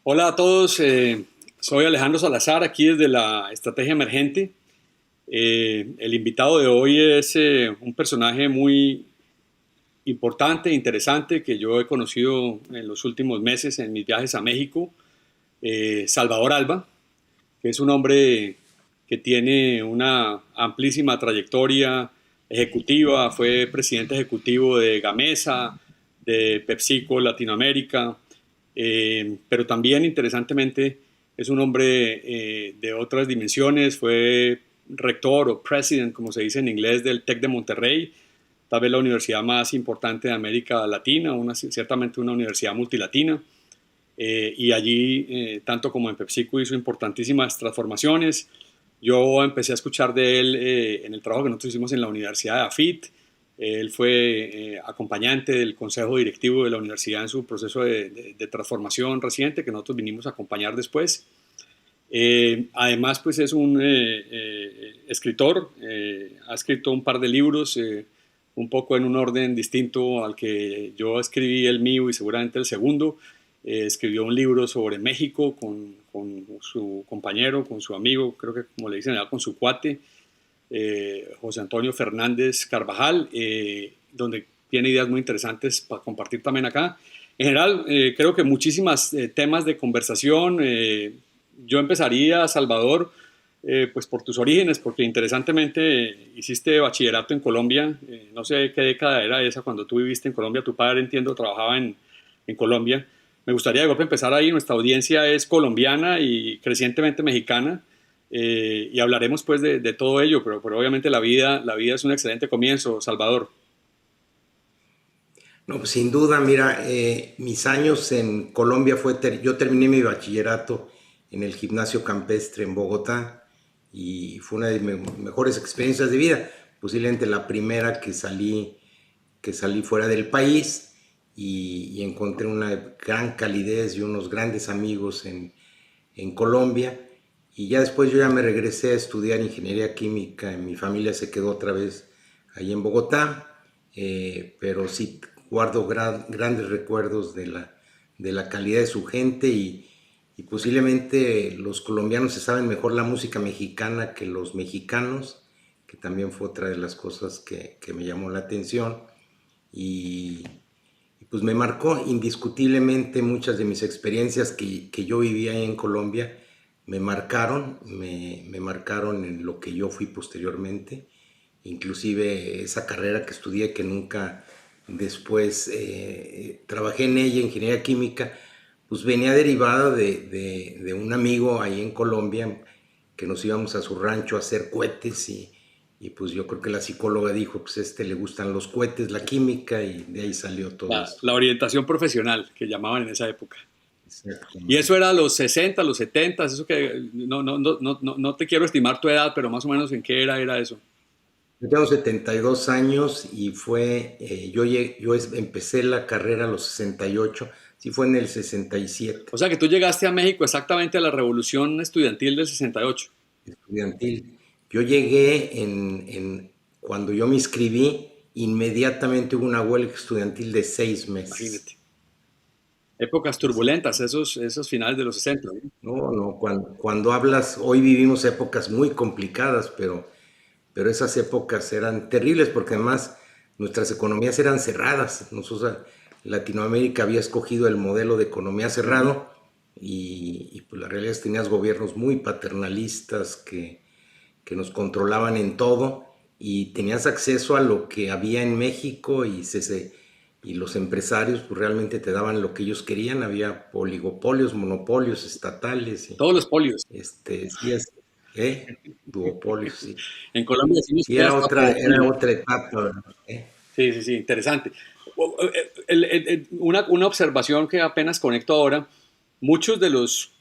Hola a todos, soy Alejandro Salazar, aquí desde la Estrategia Emergente. El invitado de hoy es un personaje muy importante e interesante que yo he conocido en los últimos meses en mis viajes a México, Salvador Alba, que es un hombre que tiene una amplísima trayectoria ejecutiva, fue presidente ejecutivo de Gamesa, de PepsiCo Latinoamérica, pero también interesantemente es un hombre de otras dimensiones, fue rector o president, como se dice en inglés, del TEC de Monterrey, tal vez la universidad más importante de América Latina, ciertamente una universidad multilatina. Y allí, tanto como en PepsiCo, hizo importantísimas transformaciones. Yo empecé a escuchar de él en el trabajo que nosotros hicimos en la Universidad de AFIT. Él fue acompañante del consejo directivo de la universidad en su proceso de transformación reciente, que nosotros vinimos a acompañar después. Además, pues es un escritor, ha escrito un par de libros, un poco en un orden distinto al que yo escribí el mío y seguramente el segundo. Escribió un libro sobre México con su compañero, con su amigo, creo que como le dicen, con su cuate, José Antonio Fernández Carvajal, donde tiene ideas muy interesantes para compartir también acá. En general, creo que muchísimos temas de conversación. Yo empezaría, Salvador, pues por tus orígenes, porque interesantemente hiciste bachillerato en Colombia. No sé qué década era esa cuando tú viviste en Colombia. Tu padre, entiendo, trabajaba en Colombia. Me gustaría de golpe empezar ahí. Nuestra audiencia es colombiana y crecientemente mexicana. Y hablaremos pues de todo ello, pero obviamente la vida es un excelente comienzo, Salvador. No, pues sin duda, mira, mis años en Colombia yo terminé mi bachillerato en el gimnasio campestre en Bogotá y fue una de mis mejores experiencias de vida, posiblemente la primera que salí fuera del país y encontré una gran calidez y unos grandes amigos en Colombia. Y ya después yo ya me regresé a estudiar ingeniería química, mi familia se quedó otra vez ahí en Bogotá, pero sí guardo grandes recuerdos de la calidad de su gente y posiblemente los colombianos se saben mejor la música mexicana que los mexicanos, que también fue otra de las cosas que me llamó la atención. Y, y pues me marcó indiscutiblemente muchas de mis experiencias que yo vivía en Colombia, me marcaron en lo que yo fui posteriormente, inclusive esa carrera que estudié que nunca después trabajé en ella, ingeniería química, pues venía derivada de un amigo ahí en Colombia que nos íbamos a su rancho a hacer cohetes y pues yo creo que la psicóloga dijo, pues le gustan los cohetes, la química y de ahí salió todo esto. La orientación profesional que llamaban en esa época. Y eso Exactamente. era los 60, los 70, eso que no te quiero estimar tu edad, pero más o menos en qué era eso. Yo tengo 72 años y yo empecé la carrera a los 68, sí fue en el 67, O sea que tú llegaste a México exactamente a la revolución estudiantil del 68. estudiantil. Yo llegué cuando yo me inscribí, inmediatamente hubo una huelga estudiantil de 6 meses. Imagínate. Épocas Sí. turbulentas, esos finales de los 60, ¿no? No, no, cuando hablas, hoy vivimos épocas muy complicadas, pero esas épocas eran terribles porque además nuestras economías eran cerradas. Nosotros, Latinoamérica había escogido el modelo de economía Ujú. cerrado y pues la realidad es que tenías gobiernos muy paternalistas que nos controlaban en todo y tenías acceso a lo que había en México y los empresarios pues realmente te daban lo que ellos querían. Había oligopolios, monopolios estatales Todos los polios. sí es, duopolios, sí. En Colombia decimos Sí, que era hasta era monopolio. otra etapa, ¿verdad? Sí, sí, sí, interesante. Una observación que apenas conecto ahora, muchos de los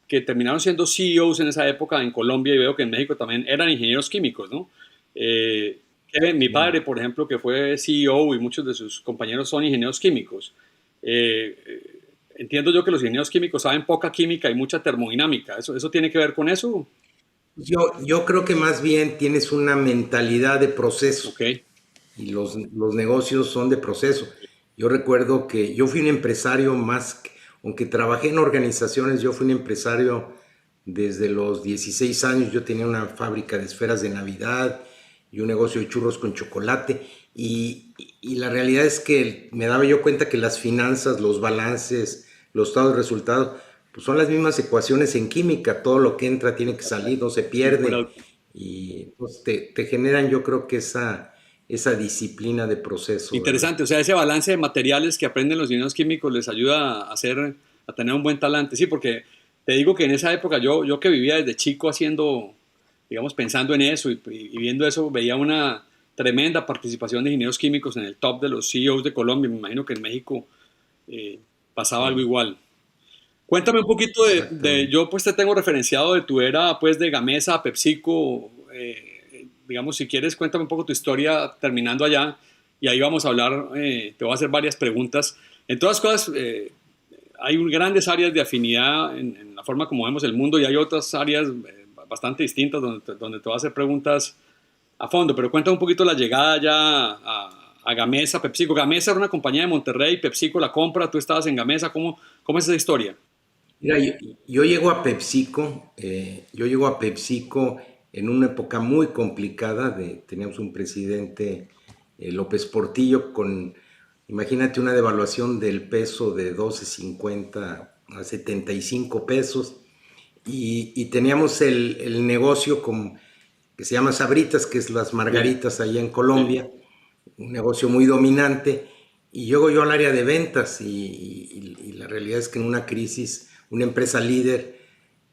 que terminaron siendo CEOs en esa época en Colombia y veo que en México también eran ingenieros químicos, ¿no? Mi padre, Sí. por ejemplo, que fue CEO y muchos de sus compañeros son ingenieros químicos. Entiendo yo que los ingenieros químicos saben poca química y mucha termodinámica. ¿Eso tiene que ver con eso? Yo creo que más bien tienes una mentalidad de proceso Ok. y los negocios son de proceso. Yo recuerdo que yo fui un empresario más, aunque trabajé en organizaciones, yo fui un empresario desde los 16 años. Yo tenía una fábrica de esferas de Navidad y un negocio de churros con chocolate. Y la realidad es que me daba yo cuenta que las finanzas, los balances, los estados de resultados, pues son las mismas ecuaciones en química. Todo lo que entra tiene que salir, no se Sí, pierde. Y pues, te generan, yo creo que esa disciplina de proceso, ¿verdad? interesante, o sea, ese balance de materiales que aprenden los ingenieros químicos les ayuda a hacer, a tener un buen talante, sí, porque te digo que en esa época yo que vivía desde chico haciendo, digamos, pensando en eso y viendo eso, veía una tremenda participación de ingenieros químicos en el top de los CEOs de Colombia. Me imagino que en México eh, pasaba algo Sí, igual. Cuéntame un poquito exactamente. yo pues te tengo referenciado de tu era pues de Gamesa, PepsiCo, digamos si quieres cuéntame un poco tu historia terminando allá y ahí vamos a hablar, te voy a hacer varias preguntas. En todas cosas hay grandes áreas de afinidad en la forma como vemos el mundo y hay otras áreas bastante distintas donde te voy a hacer preguntas a fondo, pero cuéntame un poquito la llegada ya a Gamesa, PepsiCo. Gamesa era una compañía de Monterrey, PepsiCo la compra, tú estabas en Gamesa, cómo es esa historia? Mira, yo llego a PepsiCo en una época muy complicada. Teníamos un presidente, López Portillo, imagínate, una devaluación del peso de 12.50 a 75 pesos, y teníamos el negocio que se llama Sabritas, que es las Sí, margaritas allá en sí. Colombia, un negocio muy dominante. Y llego yo al área de ventas, y la realidad es que en una crisis, una empresa líder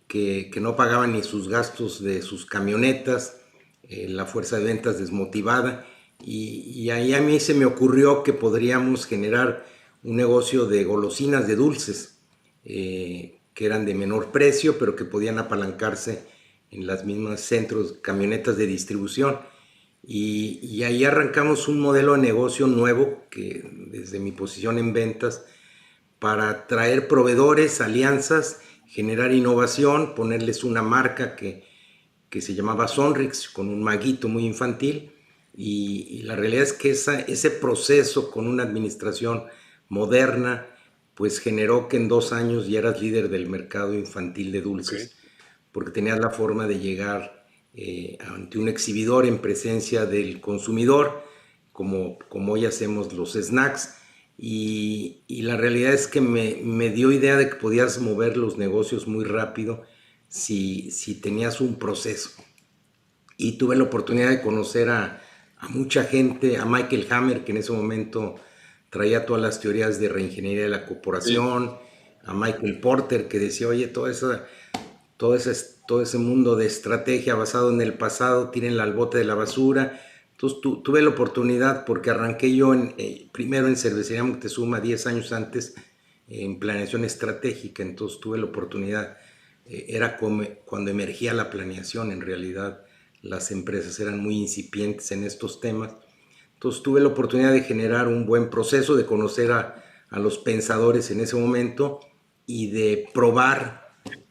que no pagaba ni sus gastos de sus camionetas, la fuerza de ventas desmotivada, y ahí a mí se me ocurrió que podríamos generar un negocio de golosinas, de dulces, que eran de menor precio, pero que podían apalancarse en las mismas centros, camionetas de distribución. Y ahí arrancamos un modelo de negocio nuevo, que desde mi posición en ventas, para traer proveedores, alianzas, generar innovación, ponerles una marca que se llamaba Sonrix, con un maguito muy infantil. Y la realidad es que ese proceso, con una administración moderna, pues generó que en 2 años ya eras líder del mercado infantil de Ok. dulces, porque tenías la forma de llegar ante un exhibidor en presencia del consumidor, como hoy hacemos los snacks. Y la realidad es que me dio idea de que podías mover los negocios muy rápido si tenías un proceso. Y tuve la oportunidad de conocer a mucha gente, a Michael Hammer, que en ese momento traía todas las teorías de reingeniería de la Sí. corporación, a Michael Porter, que decía, oye, todo todo ese mundo de estrategia basado en el pasado, tírenla al bote de la basura. Entonces tuve la oportunidad, porque arranqué yo primero en Cervecería Moctezuma 10 años antes, en planeación estratégica. Entonces tuve la oportunidad, era como cuando emergía la planeación. En realidad las empresas eran muy incipientes en estos temas. Entonces tuve la oportunidad de generar un buen proceso, de conocer a los pensadores en ese momento, y de probar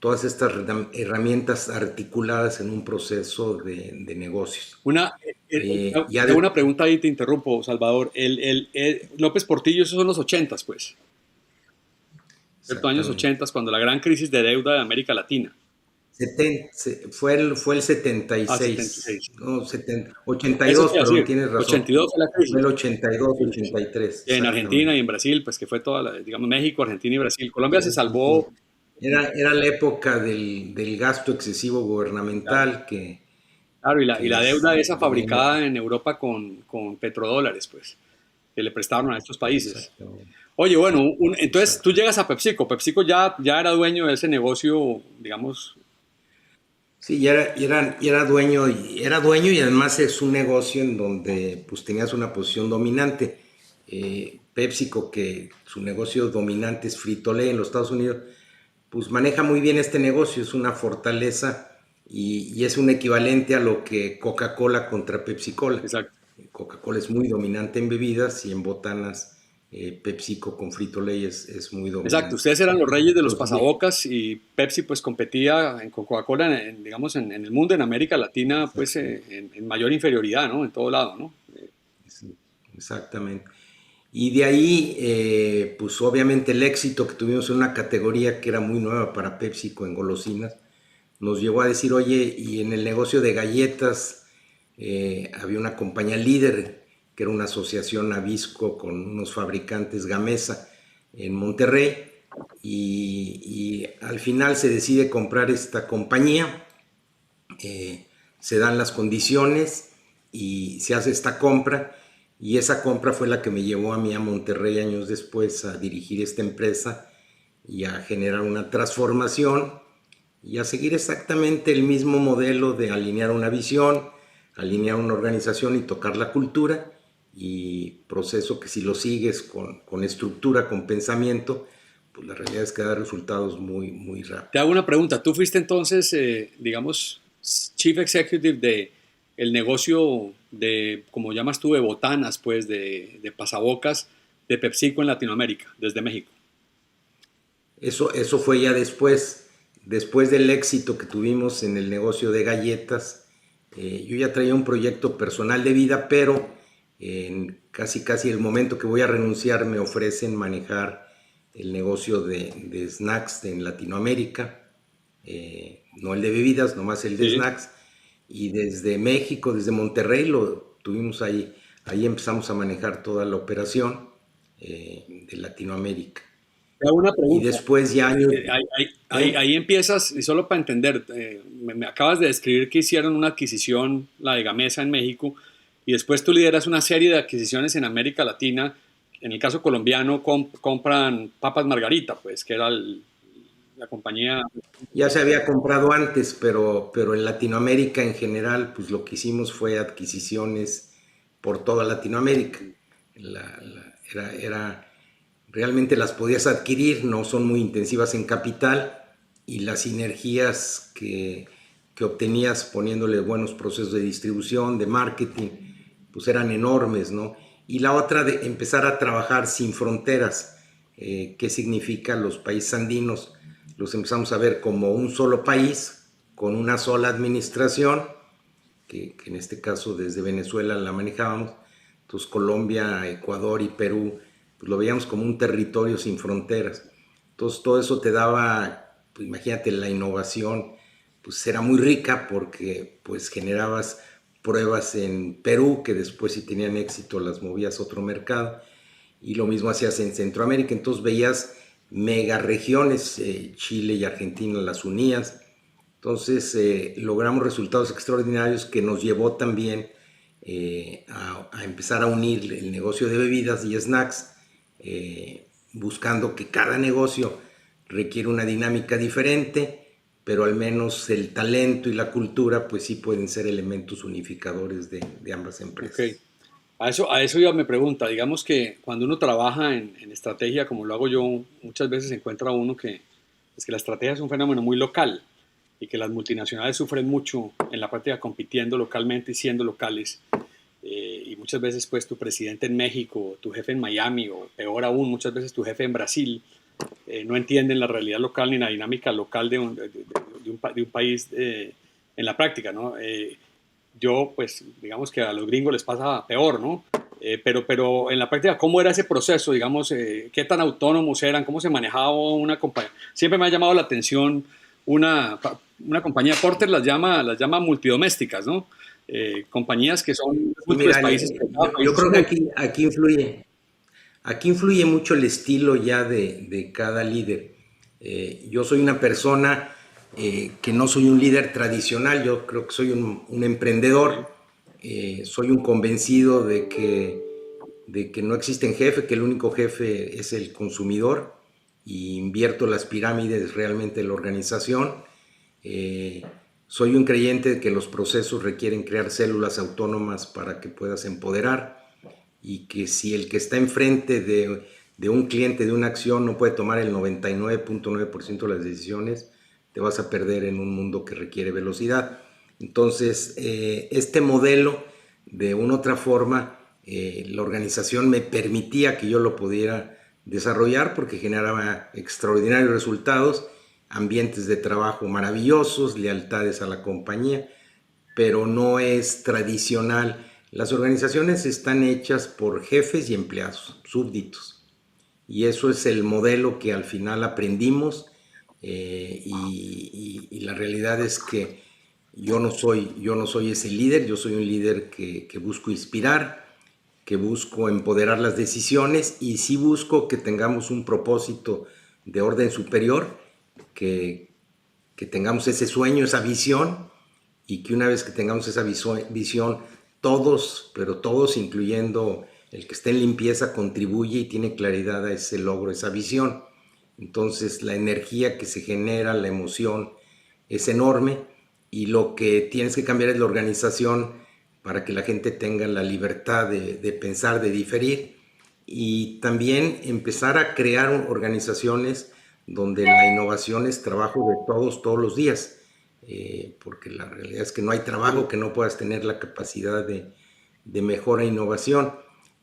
todas estas herramientas articuladas en un proceso de negocios. Una, Ya te hago de, una pregunta ahí, te interrumpo, Salvador. López Portillo, esos son los ochentas, pues, ¿cierto? Años Exactamente. ochentas, cuando la gran crisis de deuda de América Latina. Fue el Ah, 76. 76, no, Eso 82, te iba a perdón, decir, tienes razón. 82 fue la Fue crisis. el 82, 83, En Argentina y exactamente. en Brasil, pues que fue toda la, digamos, México, Argentina y Brasil. Colombia se Sí, sí, sí. salvó. Era la época del gasto excesivo Claro, gubernamental, claro, y que la deuda esa veníamos. fabricada en Europa con petrodólares, pues, que le prestaron a estos países. Exactamente, Oye, bueno, entonces tú exacto. llegas a PepsiCo. PepsiCo ya era dueño de ese negocio, digamos. Sí, era dueño, y además es un negocio en donde pues tenías una posición dominante. PepsiCo, que su negocio dominante es Frito-Lay en los Estados Unidos, pues maneja muy bien este negocio, es una fortaleza, y es un equivalente a lo que Coca-Cola contra Pepsi-Cola. Exacto. Coca-Cola es muy dominante en bebidas, y en botanas PepsiCo con Frito-Lay es muy Exacto, dominante. ustedes eran los reyes de los Entonces, pasabocas y Pepsi pues competía con Coca-Cola digamos en el mundo, en América Latina pues exacto, en mayor inferioridad, ¿no? En todo lado, ¿no? sí, exactamente. Y de ahí, pues obviamente el éxito que tuvimos en una categoría que era muy nueva para PepsiCo en golosinas, nos llevó a decir, oye, y en el negocio de galletas había una compañía líder, que era una asociación Nabisco con unos fabricantes Gamesa en Monterrey, y al final se decide comprar esta compañía, se dan las condiciones y se hace esta compra, y esa compra fue la que me llevó a mí a Monterrey años después a dirigir esta empresa y a generar una transformación y a seguir exactamente el mismo modelo de alinear una visión, alinear una organización y tocar la cultura, y proceso que si lo sigues con estructura, con pensamiento, pues la realidad es que da resultados muy, muy Te rápido. hago una pregunta. Tú fuiste entonces, digamos, Chief Executive de el negocio de, como llamas tú, de botanas, pues, de pasabocas de PepsiCo en Latinoamérica, desde México. Eso fue ya después del éxito que tuvimos en el negocio de galletas. Yo ya traía un proyecto personal de vida, pero en casi el momento que voy a renunciar me ofrecen manejar el negocio de snacks en Latinoamérica, no el de bebidas, nomás el de Sí. snacks. Y desde México, desde Monterrey, lo tuvimos ahí empezamos a manejar toda la operación de Latinoamérica. Te hago una Y pregunta. después ya años... Ahí empiezas, y solo para entender, me acabas de describir que hicieron una adquisición, la de Gamesa en México, y después tú lideras una serie de adquisiciones en América Latina. En el caso colombiano, compran Papas Margarita, pues, que era la compañía. Ya se había comprado antes, pero en Latinoamérica en general, pues lo que hicimos fue adquisiciones por toda Latinoamérica. Realmente las podías adquirir, no son muy intensivas en capital, y las sinergias que obtenías poniéndole buenos procesos de distribución, de marketing, pues eran enormes, ¿no? Y la otra de empezar a trabajar sin fronteras. ¿Qué significa? Los países andinos los empezamos a ver como un solo país, con una sola administración, que en este caso desde Venezuela la manejábamos. Entonces Colombia, Ecuador y Perú, pues lo veíamos como un territorio sin fronteras. Entonces todo eso te daba, pues imagínate, la innovación, pues era muy rica porque pues generabas pruebas en Perú que después, si tenían éxito, las movías a otro mercado, y lo mismo hacías en Centroamérica. Entonces veías mega regiones, Chile y Argentina las unías. Entonces logramos resultados extraordinarios que nos llevó también a empezar a unir el negocio de bebidas y snacks, buscando que cada negocio requiere una dinámica diferente, pero al menos el talento y la cultura pues sí pueden ser elementos unificadores de ambas Ok. empresas. A eso ya me pregunta. Digamos que cuando uno trabaja en estrategia, como lo hago yo, muchas veces se encuentra uno que es que la estrategia es un fenómeno muy local y que las multinacionales sufren mucho en la práctica compitiendo localmente y siendo locales. Y muchas veces pues tu presidente en México, tu jefe en Miami o peor aún, muchas veces tu jefe en Brasil no entienden la realidad local ni la dinámica local de un país en la práctica, ¿no? Yo, pues, digamos que a los gringos les pasa peor, ¿no? Pero en la práctica, ¿cómo era ese proceso? Digamos, ¿qué tan autónomos eran? ¿Cómo se manejaba una compañía? Siempre me ha llamado la atención una compañía, Porter las llama multidomésticas, ¿no? Compañías que son de Sí, múltiples mira, países, pero cada yo país es creo que único. aquí influye mucho el estilo ya de cada líder. Yo soy una persona que no soy un líder tradicional, yo creo que soy un emprendedor, ¿Sí? soy un convencido de que no existen jefe, que el único jefe es el consumidor, y invierto las pirámides realmente en la organización. Eh, Soy un creyente de que los procesos requieren crear células autónomas para que puedas empoderar, y que si el que está enfrente de un cliente, de una acción, no puede tomar el 99.9% de las decisiones, te vas a perder en un mundo que requiere velocidad. Entonces, este modelo, de una u otra forma, la organización me permitía que yo lo pudiera desarrollar porque generaba extraordinarios resultados, ambientes de trabajo maravillosos, lealtades a la compañía, pero no es tradicional Las organizaciones están hechas por jefes y empleados, súbditos. Y eso es el modelo que al final aprendimos, y la realidad es que yo no soy ese líder, yo soy un líder que busco inspirar, que busco empoderar las decisiones y sí busco que tengamos un propósito de orden superior, que, que tengamos ese sueño, esa visión, y que una vez que tengamos esa visión, todos, pero todos, incluyendo el que esté en limpieza, contribuye y tiene claridad a ese logro, esa visión. Entonces la energía que se genera, la emoción es enorme, y lo que tienes que cambiar es la organización para que la gente tenga la libertad de pensar, de diferir, y también empezar a crear organizaciones donde la innovación es trabajo de todos, todos los días, porque la realidad es que no hay trabajo que no puedas tener la capacidad de mejora e innovación.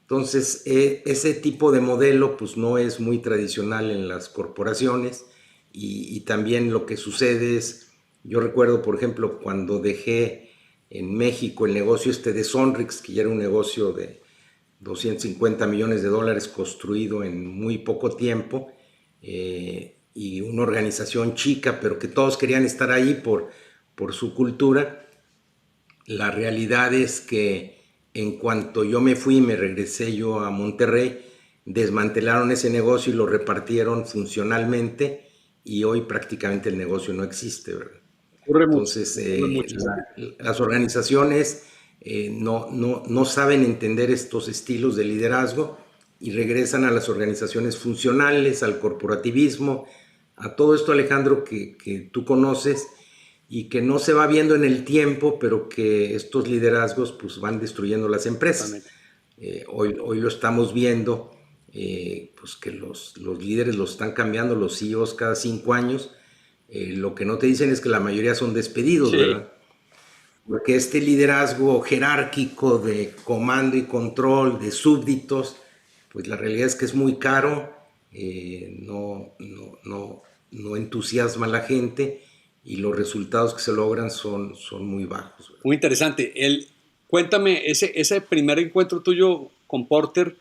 Entonces, ese tipo de modelo pues no es muy tradicional en las corporaciones, y también lo que sucede es, yo recuerdo por ejemplo cuando dejé en México el negocio de Sonrix, que ya era un negocio de 250 millones de dólares construido en muy poco tiempo, y una organización chica, pero que todos querían estar ahí por su cultura. La realidad es que en cuanto yo me fui, me regresé yo a Monterrey, desmantelaron ese negocio y lo repartieron funcionalmente, y hoy prácticamente el negocio no existe, ¿verdad? Ocurre mucho, Entonces, ocurre mucho. las organizaciones no saben entender estos estilos de liderazgo y regresan a las organizaciones funcionales, al corporativismo, a todo esto, Alejandro, que tú conoces y que no se va viendo en el tiempo, pero que estos liderazgos pues, van destruyendo las empresas. Totalmente. Hoy lo estamos viendo, pues que los líderes los están cambiando, los CEOs cada 5 años. Lo que no te dicen es que la mayoría son despedidos, Sí, ¿verdad? Porque este liderazgo jerárquico de comando y control, de súbditos, pues la realidad es que es muy caro, no entusiasma a la gente, y los resultados que se logran son muy bajos, ¿verdad? muy interesante. Cuéntame, ese primer encuentro tuyo con Porter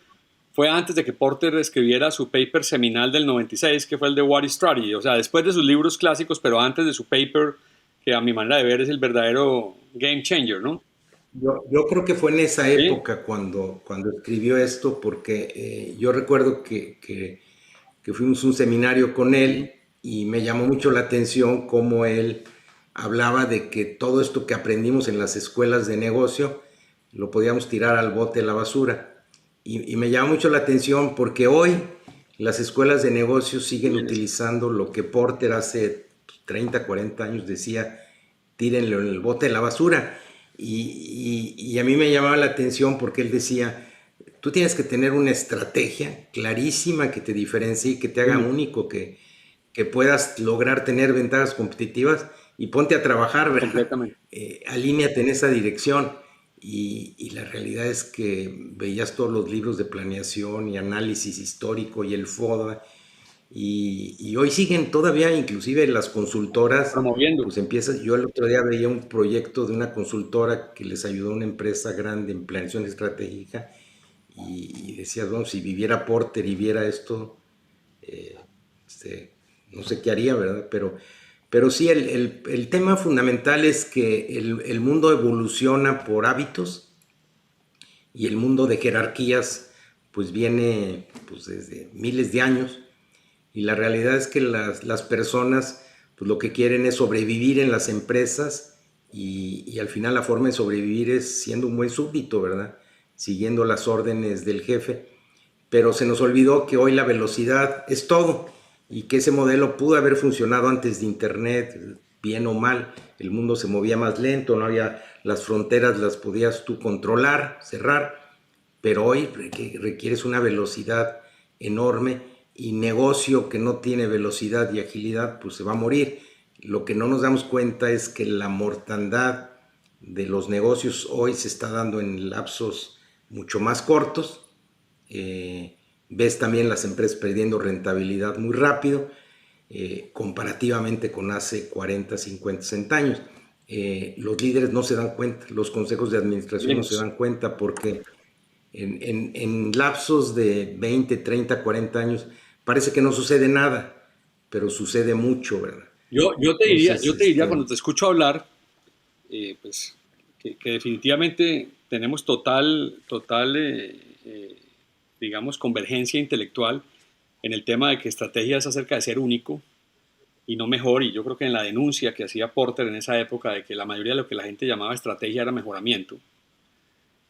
fue antes de que Porter escribiera su paper seminal del 96, que fue el de What is Strategy. O sea, después de sus libros clásicos, pero antes de su paper, que a mi manera de ver es el verdadero game changer, ¿no? Yo creo que fue en esa Sí, época cuando escribió esto, porque yo recuerdo que fuimos a un seminario con ujú, él y me llamó mucho la atención cómo él hablaba de que todo esto que aprendimos en las escuelas de negocio lo podíamos tirar al bote de la basura. Y me llama mucho la atención porque hoy las escuelas de negocio siguen siguen eso. utilizando lo que Porter hace 30, 40 años decía: tírenlo en el bote de la basura. Y a mí me llamaba la atención porque él decía: tú tienes que tener una estrategia clarísima que te diferencie y que te haga Único, único, que puedas lograr tener ventajas competitivas, y ponte a trabajar, ¿verdad? completamente. Alíneate en esa dirección. Y la realidad es que veías todos los libros de planeación y análisis histórico y el FODA, y hoy siguen todavía, inclusive las consultoras, Promoviendo. pues empieza. Yo el otro día veía un proyecto de una consultora que les ayudó a una empresa grande en planeación estratégica, y decías, bueno, si viviera Porter y viera esto, este, no sé qué haría, ¿verdad? Pero sí, el tema fundamental es que el mundo evoluciona por hábitos, y el mundo de jerarquías pues viene pues desde miles de años, y la realidad es que las personas pues lo que quieren es sobrevivir en las empresas, y al final la forma de sobrevivir es siendo un buen súbdito, ¿verdad? Siguiendo las órdenes del jefe. Pero se nos olvidó que hoy la velocidad es todo, y que ese modelo pudo haber funcionado antes de Internet, bien o mal. El mundo se movía más lento, no había las fronteras, las podías tú controlar, cerrar, pero hoy requieres una velocidad enorme, y negocio que no tiene velocidad y agilidad pues se va a morir. Lo que no nos damos cuenta es que la mortandad de los negocios hoy se está dando en lapsos mucho más cortos. Ves también las empresas perdiendo rentabilidad muy rápido, comparativamente con hace 40, 50, 60 años. los líderes no se dan cuenta, los consejos de administración no se Menos. dan cuenta porque en lapsos de 20, 30, 40 años parece que no sucede nada, pero sucede mucho, ¿verdad? Entonces, Yo te diría cuando te escucho hablar, pues que definitivamente tenemos total, digamos, convergencia intelectual en el tema de que estrategia es acerca de ser único y no mejor. Y yo creo que en la denuncia que hacía Porter en esa época de que la mayoría de lo que la gente llamaba estrategia era mejoramiento.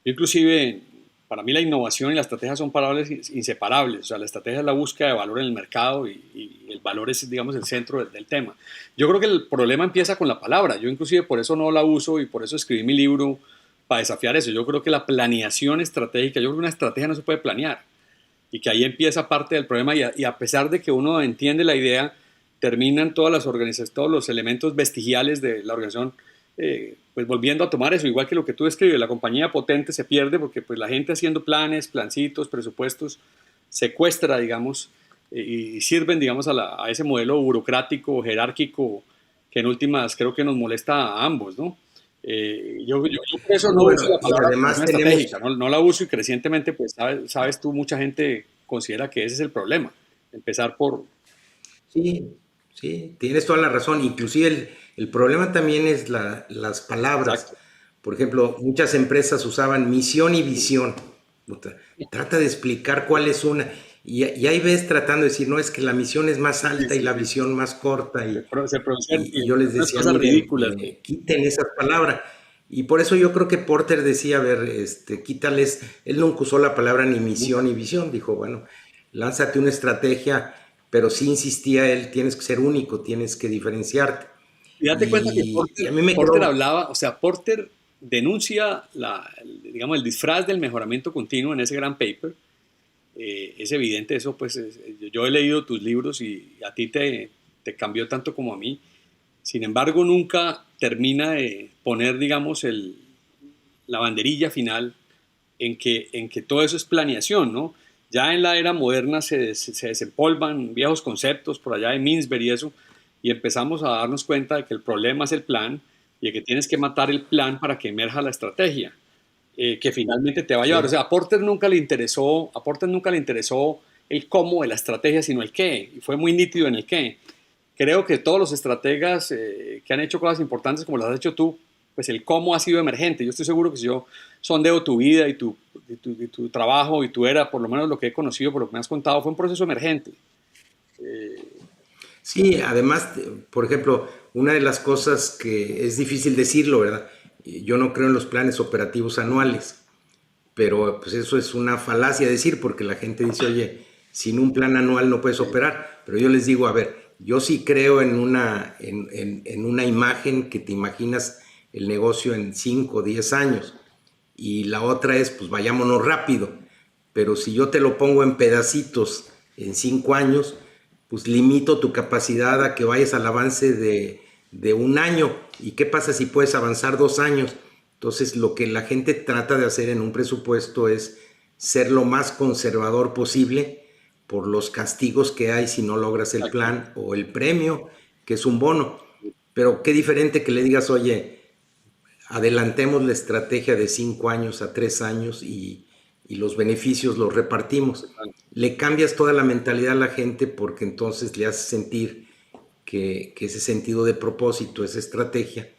Yo inclusive, para mí la innovación y la estrategia son parables inseparables. O sea, la estrategia es la búsqueda de valor en el mercado y el valor es, digamos, el centro del tema. Yo creo que el problema empieza con la palabra. Yo inclusive por eso no la uso y por eso escribí mi libro para desafiar eso. Yo creo que la planeación estratégica, yo creo que una estrategia no se puede planear y que ahí empieza parte del problema y a pesar de que uno entiende la idea, terminan todas las organizaciones, todos los elementos vestigiales de la organización, pues volviendo a tomar eso, igual que lo que tú describes, la compañía potente se pierde porque pues la gente haciendo planes, plancitos, presupuestos, secuestra, digamos, y sirven, digamos, a ese modelo burocrático, jerárquico, que en últimas creo que nos molesta a ambos, ¿no? Yo por eso no, no bueno, uso la y palabra además planeación tenemos, estratégica, no la uso y crecientemente, pues sabes tú, mucha gente considera que ese es el problema, empezar por... sí, sí, tienes toda la razón. Inclusive el problema también es las palabras. Exacto. Por ejemplo, muchas empresas usaban misión y visión. Puta, trata de explicar cuál es una. Y ahí ves tratando de decir, no, es que la misión es más Sí, alta y sí, la sí. visión más corta. Se pronuncian Y yo les unas decía, cosas miren, ridículas. quiten esas palabras. Y por eso yo creo que Porter decía, a ver, quítales, él nunca usó la palabra ni misión Nunca. ni visión, dijo, bueno, lánzate una estrategia, pero sí insistía él, tienes que ser único, tienes que diferenciarte. Y date cuenta que Y a mí me Porter quedó, hablaba, o sea, Porter denuncia digamos, el disfraz del mejoramiento continuo en ese gran paper. Es evidente eso, pues yo he leído tus libros y a ti te cambió tanto como a mí. Sin embargo, nunca termina de poner, digamos, la banderilla final en que todo eso es planeación, ¿no? Ya en la era moderna se desempolvan viejos conceptos por allá de Minsberg y eso, y empezamos a darnos cuenta de que el problema es el plan y de que tienes que matar el plan para que emerja la estrategia, que finalmente te va a llevar. O sí, sea, a Porter nunca le interesó el cómo de la estrategia, sino el qué, y fue muy nítido en el qué. Creo que todos los estrategas que han hecho cosas importantes como las has hecho tú, pues el cómo ha sido emergente. Yo estoy seguro que si yo sondeo tu vida y tu trabajo y tu era, por lo menos lo que he conocido, por lo que me has contado, fue un proceso emergente. sí, además, por ejemplo, una de las cosas que es difícil decirlo, ¿verdad? Yo no creo en los planes operativos anuales. Pero pues eso es una falacia decir porque la gente dice, oye, sin un plan anual no puedes operar. Pero yo les digo, a ver, yo sí creo en una imagen que te imaginas el negocio en 5 o 10 años. Y la otra es, pues vayámonos rápido. Pero si yo te lo pongo en pedacitos en 5 años, pues limito tu capacidad a que vayas al avance de un año. ¿Y qué pasa si puedes avanzar 2 años? Entonces, lo que la gente trata de hacer en un presupuesto es ser lo más conservador posible por los castigos que hay si no logras el plan o el premio, que es un bono. Pero qué diferente que le digas, oye, adelantemos la estrategia de 5 años a 3 años y los beneficios los repartimos. Le cambias toda la mentalidad a la gente porque entonces le haces sentir que ese sentido de propósito, esa estrategia,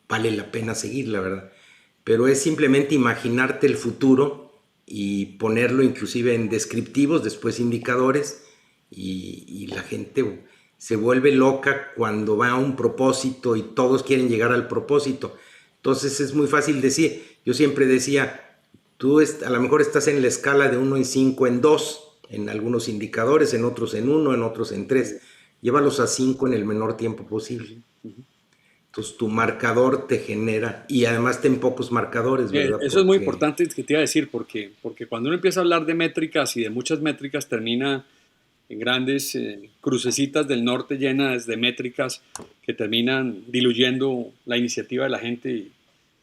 vale la pena seguir, la verdad. Pero es simplemente imaginarte el futuro y ponerlo inclusive en descriptivos, después indicadores, y la gente se vuelve loca cuando va a un propósito y todos quieren llegar al propósito. Entonces es muy fácil decir, yo siempre decía, tú a lo mejor estás en la escala de 1 en 5 en 2 en algunos indicadores, en otros en 1, en otros en 3. Llévalos a 5 en el menor tiempo posible. Entonces tu marcador te genera, y además ten pocos marcadores, ¿verdad? Eso es muy Porque importante que te iba a decir, porque cuando uno empieza a hablar de métricas y de muchas métricas, termina en grandes crucecitas del norte llenas de métricas que terminan diluyendo la iniciativa de la gente y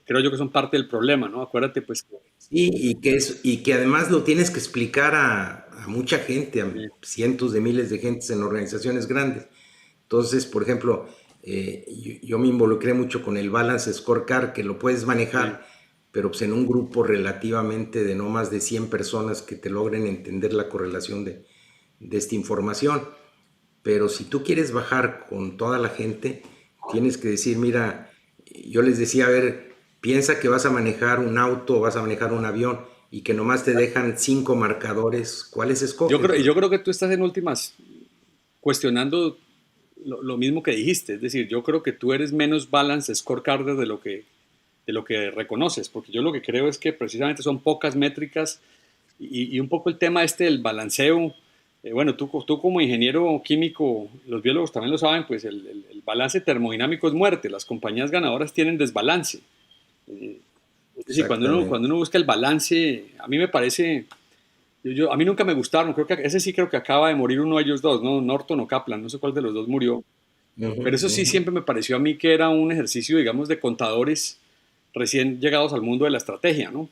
creo yo que son parte del problema, ¿no? Acuérdate, pues, sí, y que además lo tienes que explicar a mucha gente, a eh, cientos de miles de gentes en organizaciones grandes. Entonces, por ejemplo, yo me involucré mucho con el Balance Scorecard, que lo puedes Sí. manejar, pero pues en un grupo relativamente de no más de 100 personas que te logren entender la correlación de esta información. Pero si tú quieres bajar con toda la gente, tienes que decir, mira, yo les decía, a ver, piensa que vas a manejar un auto, vas a manejar un avión y que nomás te dejan 5 marcadores, ¿cuáles escoges, Yo verdad? creo que tú estás en últimas cuestionando lo mismo que dijiste. Es decir, yo creo que tú eres menos balance scorecard de lo que reconoces, porque yo lo que creo es que precisamente son pocas métricas y un poco el tema este del balanceo. Bueno, tú como ingeniero químico, los biólogos también lo saben, pues el balance termodinámico es muerte. Las compañías ganadoras tienen desbalance. Eh, es decir, cuando Exactamente. uno busca el balance, a mí me parece, a mí nunca me gustaron, creo que ese sí creo que acaba de morir uno de ellos dos, ¿no? Norton o Kaplan, no sé cuál de los dos murió, Ujú, pero eso sí ujú. siempre me pareció a mí que era un ejercicio, digamos, de contadores recién llegados al mundo de la estrategia, ¿no?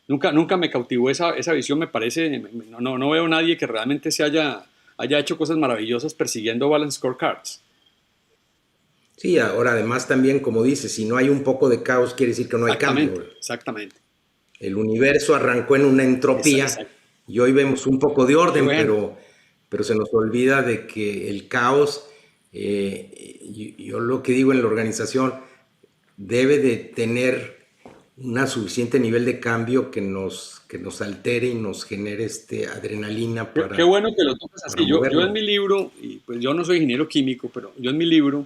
Nunca me cautivó esa visión, me parece, no veo a nadie que realmente haya hecho cosas maravillosas persiguiendo balance scorecards. Sí, ahora además también, como dices, si no hay un poco de caos, quiere decir que no hay cambio, Exactamente, ¿verdad? exactamente. El universo arrancó en una entropía Exacto. y hoy vemos un poco de Qué orden, bueno. pero se nos olvida de que el caos, yo lo que digo en la organización, debe de tener un suficiente nivel de cambio que nos altere y nos genere adrenalina Qué bueno que lo tocas para así. Yo en mi movernos. libro, y pues yo no soy ingeniero químico, pero yo en mi libro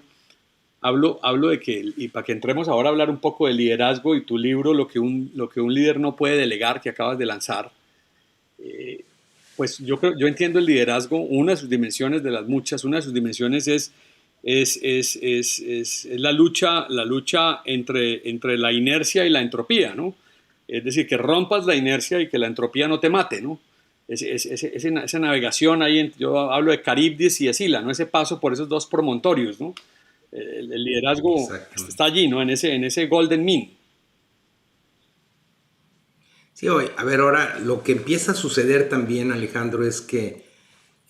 hablo de que, y para que entremos ahora a hablar un poco de liderazgo y tu libro, lo que un líder no puede delegar que acabas de lanzar, pues yo entiendo el liderazgo, una de sus dimensiones de las muchas, una de sus dimensiones es la lucha entre la inercia y la entropía, ¿no? Es decir, que rompas la inercia y que la entropía no te mate, ¿no? Esa navegación ahí, yo hablo de Caribdis y Escila, ¿no? Ese paso por esos dos promontorios, ¿no? El liderazgo Exactamente. está allí, ¿no? En ese golden mean. Sí, oye, a ver, ahora lo que empieza a suceder también, Alejandro, es que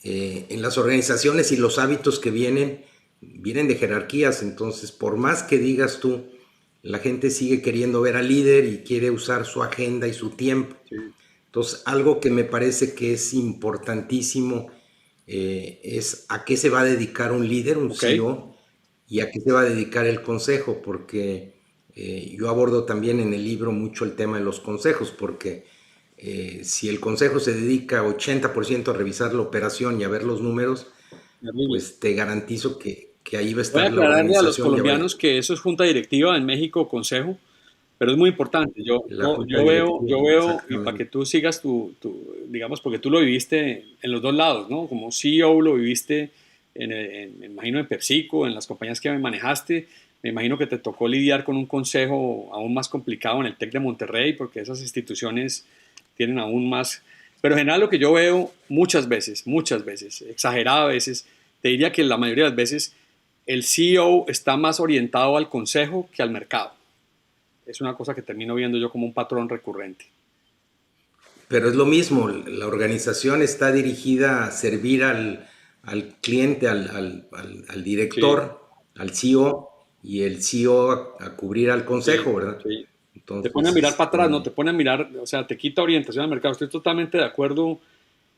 en las organizaciones y los hábitos que vienen de jerarquías, entonces por más que digas tú, la gente sigue queriendo ver al líder y quiere usar su agenda y su tiempo. Sí. Entonces, algo que me parece que es importantísimo es a qué se va a dedicar un líder, un ¿Ok? CEO, y a qué se va a dedicar el consejo, porque yo abordo también en el libro mucho el tema de los consejos, porque si el consejo se dedica 80% a revisar la operación y a ver los números, Terrible. pues te garantizo que ahí va a Voy a estar la aclararle a los organización, ya vaya, colombianos que eso es junta directiva en México, consejo, pero es muy importante. la junta directiva, Yo veo, y para que exactamente. tú sigas digamos, porque tú lo viviste en los dos lados, ¿no? Como CEO lo viviste, me imagino, en PepsiCo, en las compañías que me manejaste. Me imagino que te tocó lidiar con un consejo aún más complicado en el TEC de Monterrey, porque esas instituciones tienen aún más. Pero en general lo que yo veo muchas veces, exagerada a veces, te diría que la mayoría de las veces el CEO está más orientado al consejo que al mercado. Es una cosa que termino viendo yo como un patrón recurrente. Pero es lo mismo, la organización está dirigida a servir al cliente, al Sí, director, al CEO, y el CEO a cubrir al consejo, sí, ¿verdad? sí. Te pone a Entonces, mirar para atrás, no te pone a mirar, o sea, te quita orientación al mercado. Estoy totalmente de acuerdo.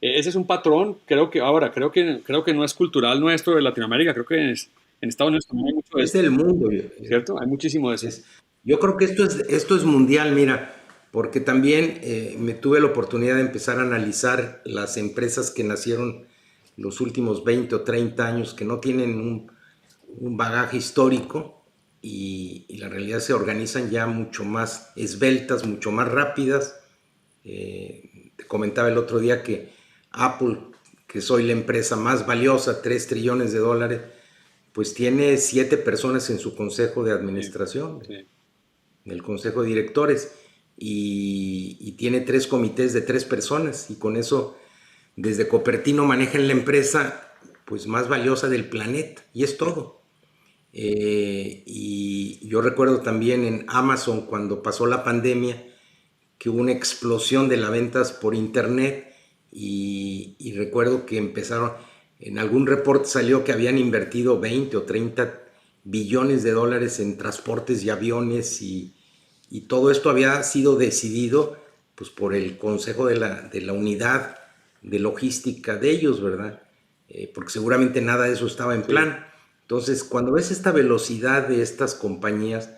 Ese es un patrón, creo que no es cultural nuestro de Latinoamérica, creo que en Estados Unidos también hay mucho de es eso, el mundo. ¿cierto? Hay muchísimo de eso. Es, yo creo que esto es mundial, mira, porque también me tuve la oportunidad de empezar a analizar las empresas que nacieron los últimos 20 o 30 años, que no tienen un bagaje histórico y la realidad se organizan ya mucho más esbeltas, mucho más rápidas. Te comentaba el otro día que Apple, que soy la empresa más valiosa, 3 trillones de dólares, pues tiene 7 personas en su consejo de Sí, administración, sí, en el consejo de directores, y tiene 3 comités de 3 personas, y con eso, desde Copertino manejan la empresa pues más valiosa del planeta, y es sí, todo. Y yo recuerdo también en Amazon cuando pasó la pandemia que hubo una explosión de las ventas por internet y recuerdo que empezaron, en algún reporte salió que habían invertido 20 o 30 billones de dólares en transportes y aviones y todo esto había sido decidido pues por el Consejo de la Unidad de Logística de ellos, ¿verdad? Porque seguramente nada de eso estaba en Sí. plan. Entonces, cuando ves esta velocidad de estas compañías,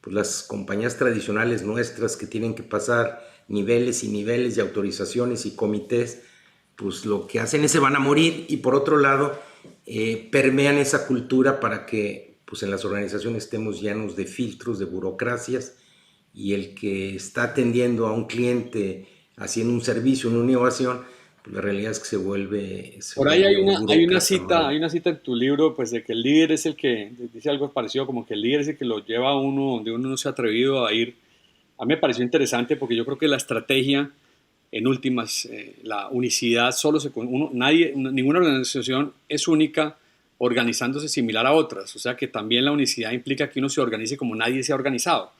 pues las compañías tradicionales nuestras que tienen que pasar niveles y niveles de autorizaciones y comités, pues lo que hacen es se van a morir y por otro lado permean esa cultura para que pues en las organizaciones estemos llenos de filtros, de burocracias y el que está atendiendo a un cliente haciendo un servicio, una innovación, pues la realidad es que se Por ahí vuelve un burócrata hay malo. una cita en tu libro, pues de que el líder es el que, dice algo parecido, como que el líder es el que lo lleva a uno donde uno no se ha atrevido a ir. A mí me pareció interesante porque yo creo que la estrategia, en últimas, la unicidad solo nadie, ninguna organización es única organizándose similar a otras. O sea que también la unicidad implica que uno se organice como nadie se ha organizado.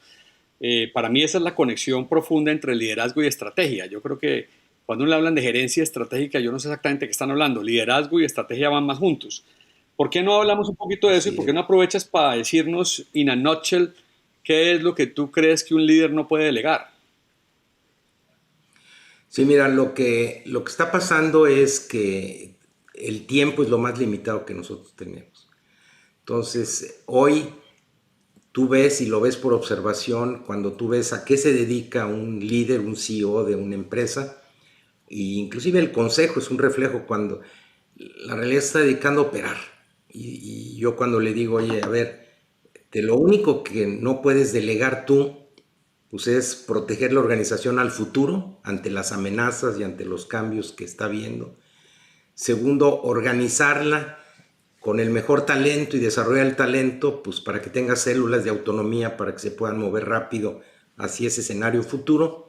Para mí esa es la conexión profunda entre liderazgo y estrategia. Yo creo que cuando le hablan de gerencia estratégica, yo no sé exactamente qué están hablando. Liderazgo y estrategia van más juntos. ¿Por qué no hablamos un poquito de eso y Así por qué es. no aprovechas para decirnos, in a nutshell, qué es lo que tú crees que un líder no puede delegar? Sí, mira, lo que está pasando es que el tiempo es lo más limitado que nosotros tenemos. Entonces, hoy tú ves y lo ves por observación, cuando tú ves a qué se dedica un líder, un CEO de una empresa, e inclusive el consejo es un reflejo cuando la realidad se está dedicando a operar. Y yo cuando le digo, oye, a ver, de lo único que no puedes delegar tú, pues es proteger la organización al futuro ante las amenazas y ante los cambios que está viendo. Segundo, organizarla con el mejor talento y desarrollar el talento, pues para que tenga células de autonomía, para que se puedan mover rápido hacia ese escenario futuro.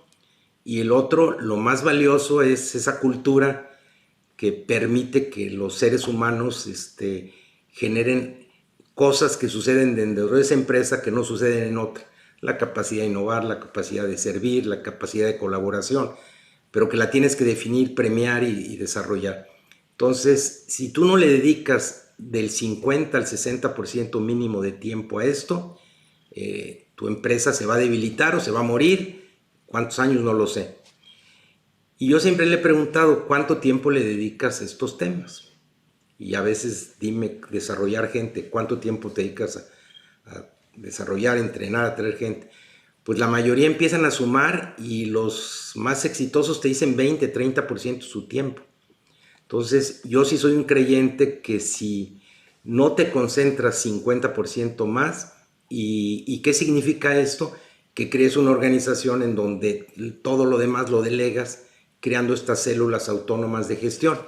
Y el otro, lo más valioso, es esa cultura que permite que los seres humanos generen cosas que suceden dentro de esa empresa que no suceden en otra. La capacidad de innovar, la capacidad de servir, la capacidad de colaboración, pero que la tienes que definir, premiar y desarrollar. Entonces, si tú no le dedicas del 50 al 60% mínimo de tiempo a esto, tu empresa se va a debilitar o se va a morir. ¿Cuántos años? No lo sé. Y yo siempre le he preguntado, ¿cuánto tiempo le dedicas a estos temas? Y a veces dime, desarrollar gente, ¿cuánto tiempo te dedicas a desarrollar, entrenar, a traer gente? Pues la mayoría empiezan a sumar y los más exitosos te dicen 20, 30% de su tiempo. Entonces, yo sí soy un creyente que si no te concentras 50% más, ¿y qué significa esto? Que crees una organización en donde todo lo demás lo delegas, creando estas células autónomas de gestión.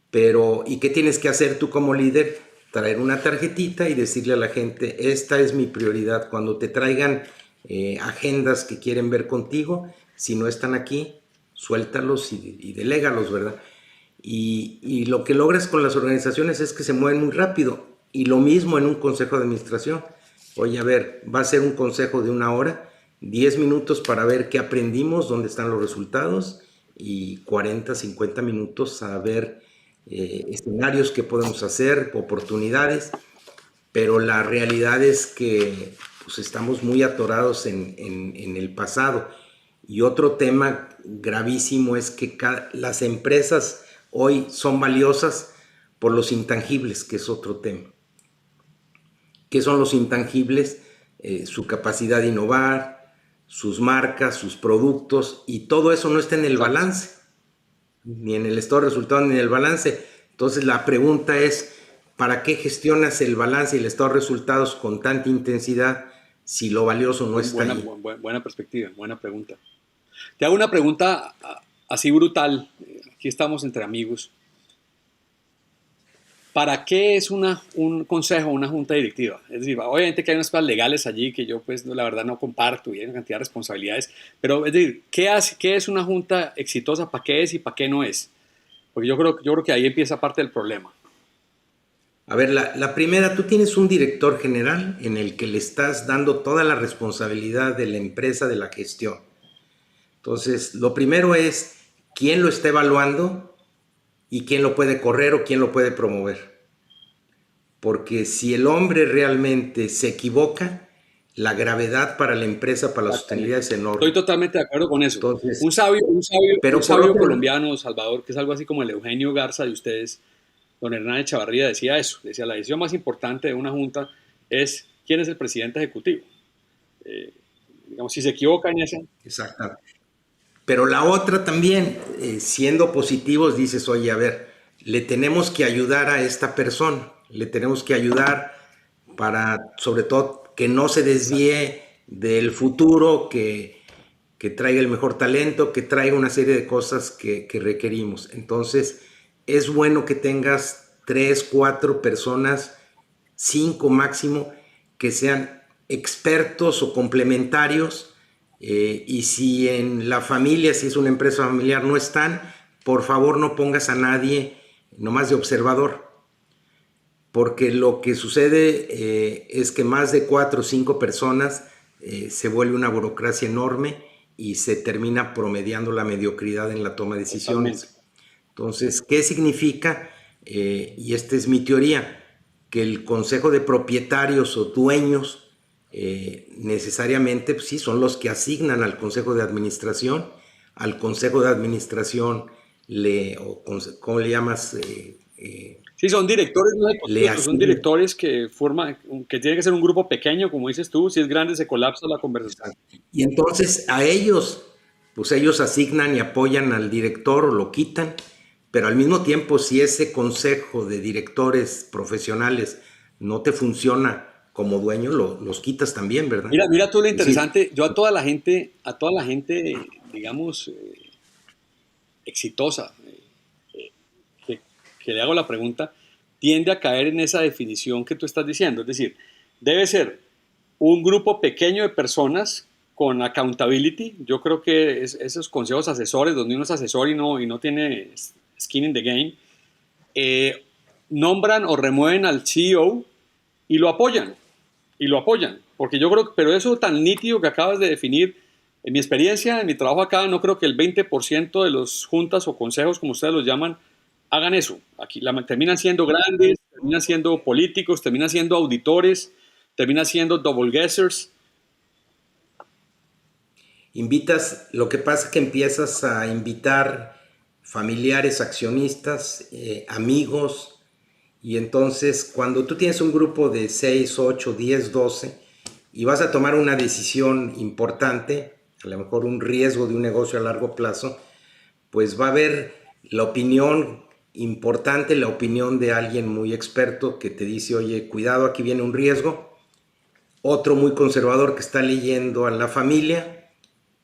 Pero, ¿y qué tienes que hacer tú como líder? Traer una tarjetita y decirle a la gente, esta es mi prioridad. Cuando te traigan agendas que quieren ver contigo, si no están aquí, suéltalos y delégalos, ¿verdad? Y lo que logras con las organizaciones es que se mueven muy rápido. Y lo mismo en un consejo de administración. Oye, a ver, va a ser un consejo de 1 hora, 10 minutos para ver qué aprendimos, dónde están los resultados y 40, 50 minutos a ver escenarios que podemos hacer, oportunidades. Pero la realidad es que pues, estamos muy atorados en el pasado. Y otro tema gravísimo es que las empresas hoy son valiosas por los intangibles, que es otro tema. ¿Qué son los intangibles? Su capacidad de innovar, sus marcas, sus productos, y todo eso no está en el Exacto. balance, ni en el estado de resultados, ni en el balance. Entonces la pregunta es, ¿para qué gestionas el balance y el estado de resultados con tanta intensidad si lo valioso no está ahí? Buena perspectiva, buena pregunta. Te hago una pregunta así brutal. Aquí estamos entre amigos. ¿Para qué es un consejo, una junta directiva? Es decir, obviamente que hay unas cosas legales allí que yo, pues, la verdad no comparto y hay una cantidad de responsabilidades, pero es decir, ¿qué es una junta exitosa? ¿Para qué es y para qué no es? Porque yo creo que ahí empieza parte del problema. A ver, la primera, tú tienes un director general en el que le estás dando toda la responsabilidad de la empresa, de la gestión. Entonces, lo primero es quién lo está evaluando y quién lo puede correr o quién lo puede promover. porque si el hombre realmente se equivoca, la gravedad para la empresa, para la sostenibilidad es Estoy enorme. totalmente de acuerdo con eso. Entonces, Un pero por sabio otro, colombiano, Salvador, que es algo así como el Eugenio Garza de ustedes, don Hernán Echavarría, decía eso. Decía, la decisión más importante de una junta es quién es el presidente ejecutivo. Eh, digamos, si se equivoca en esa... exactamente. Pero la otra también, siendo positivos, dices, oye, a ver, le tenemos que ayudar a esta persona, le tenemos que ayudar para, sobre todo, que no se desvíe del futuro, que traiga el mejor talento, que traiga una serie de cosas que requerimos. Entonces, es bueno que tengas 3, 4 personas, 5 máximo, que sean expertos o complementarios. Y si en la familia, si es una empresa familiar, no están, por favor no pongas a nadie nomás de observador, porque lo que sucede es que más de 4 o 5 personas se vuelve una burocracia enorme y se termina promediando la mediocridad en la toma de Totalmente. decisiones. Entonces, ¿qué significa? Y esta es mi teoría, que el consejo de propietarios o dueños necesariamente, pues sí, son los que asignan al consejo de administración. Al consejo de administración ¿cómo le llamas? Sí, son directores no Le ejecutivos, son asignan. directores que forman, que tiene que ser un grupo pequeño, como dices tú, si es grande se colapsa la conversación. Y entonces a ellos, pues ellos asignan y apoyan al director o lo quitan, pero al mismo tiempo si ese consejo de directores profesionales no te funciona como dueño, los quitas también, ¿verdad? Mira tú lo Es decir, interesante, yo a toda la gente, digamos, exitosa, que, que le hago la pregunta, tiende a caer en esa definición que tú estás diciendo. Es decir, debe ser un grupo pequeño de personas con accountability. Yo creo que esos consejos asesores, donde uno es asesor y no tiene skin in the game, eh, nombran o remueven al CEO y lo apoyan, y lo apoyan. Porque yo creo que, pero eso tan nítido que acabas de definir, en mi experiencia, en mi trabajo acá, no creo que el 20% de los juntas o consejos, como ustedes los llaman, hagan eso. Aquí terminan siendo grandes, terminan siendo políticos, terminan siendo auditores, terminan siendo double guessers. lo que pasa es que empiezas a invitar familiares, accionistas, amigos, y entonces cuando tú tienes un grupo de 6, 8, 10, 12 y vas a tomar una decisión importante, a lo mejor un riesgo de un negocio a largo plazo, pues va a haber la opinión importante, la opinión de alguien muy experto que te dice, oye, cuidado, aquí viene un riesgo. Otro muy conservador que está leyendo a la familia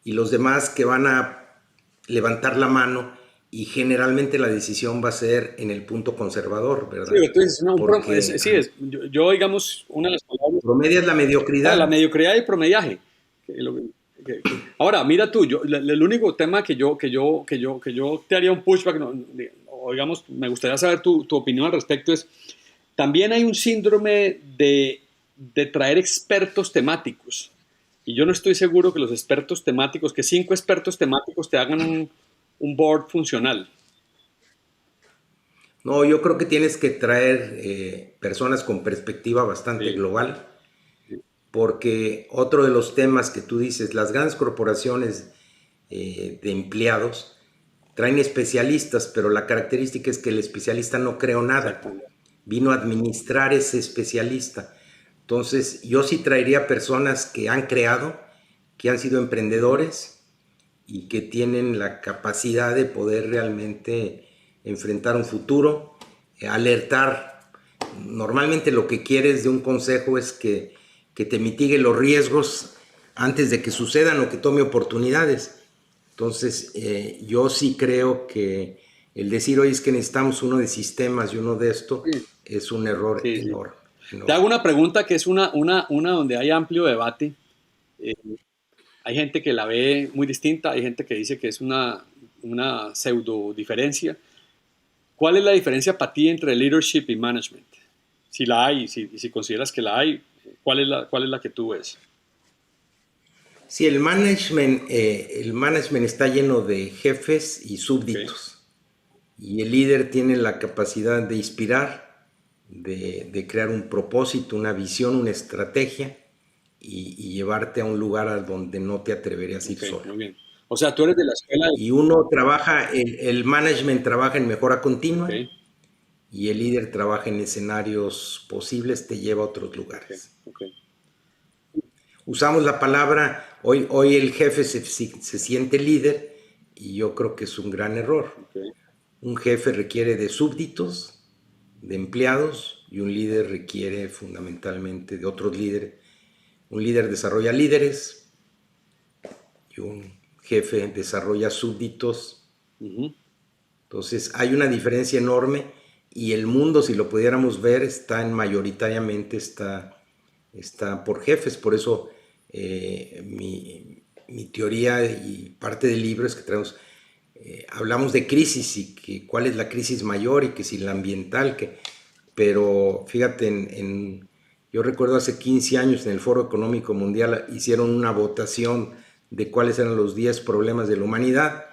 y los demás que van a levantar la mano y generalmente la decisión va a ser en el punto conservador, Sí, ¿verdad? entonces, no, Porque sí, digamos, una de las palabras, promedias la la mediocridad. mediocridad y promediaje. Ahora, mira tú, el único tema que yo te haría un pushback, o digamos, me gustaría saber tu opinión al respecto es, también hay un síndrome de traer expertos temáticos. Y yo no estoy seguro que los expertos temáticos, que 5 expertos temáticos te hagan un board funcional. No, yo creo que tienes que traer personas con perspectiva bastante Sí, global, porque otro de los temas que tú dices, las grandes corporaciones de empleados traen especialistas, pero la característica es que el especialista no creó nada, exactamente. vino a administrar ese especialista. Entonces, yo sí traería personas que han creado, que han sido emprendedores y que tienen la capacidad de poder realmente enfrentar un futuro, alertar. Normalmente lo que quieres de un consejo es que te mitigue los riesgos antes de que sucedan o que tome oportunidades. Entonces, yo sí creo que el decir hoy es que necesitamos uno de sistemas y uno de esto Sí, es un error sí, sí. enorme, Te hago enorme. una pregunta que es una donde hay amplio debate. Eh, Hay gente que la ve muy distinta, hay gente que dice que es una pseudo diferencia. ¿Cuál es la diferencia para ti entre leadership y management? Si la hay, si consideras que la hay, cuál es la que tú ves? Sí, el management está lleno de jefes y ¿Ok? súbditos. Y el líder tiene la capacidad de inspirar, de crear un propósito, una visión, una estrategia y llevarte a un lugar a donde no te atreverías a ir Ok, solo. muy bien. O sea, tú eres de la escuela de... Y uno trabaja, el management trabaja en mejora Ok, continua y el líder trabaja en escenarios posibles, te lleva a otros ok, lugares. ok, Usamos la palabra, hoy el jefe se siente líder y yo creo que es un gran error. ok. Un jefe requiere de súbditos, de empleados, y un líder requiere fundamentalmente de otros líderes. Un líder desarrolla líderes y un jefe desarrolla súbditos. Ujú. Entonces hay una diferencia enorme y el mundo, si lo pudiéramos ver, mayoritariamente está por jefes. Por eso mi teoría y parte del libro es que hablamos de crisis y que cuál es la crisis mayor y que si la ambiental, pero fíjate, yo recuerdo hace 15 años en el Foro Económico Mundial hicieron una votación de cuáles eran los 10 problemas de la humanidad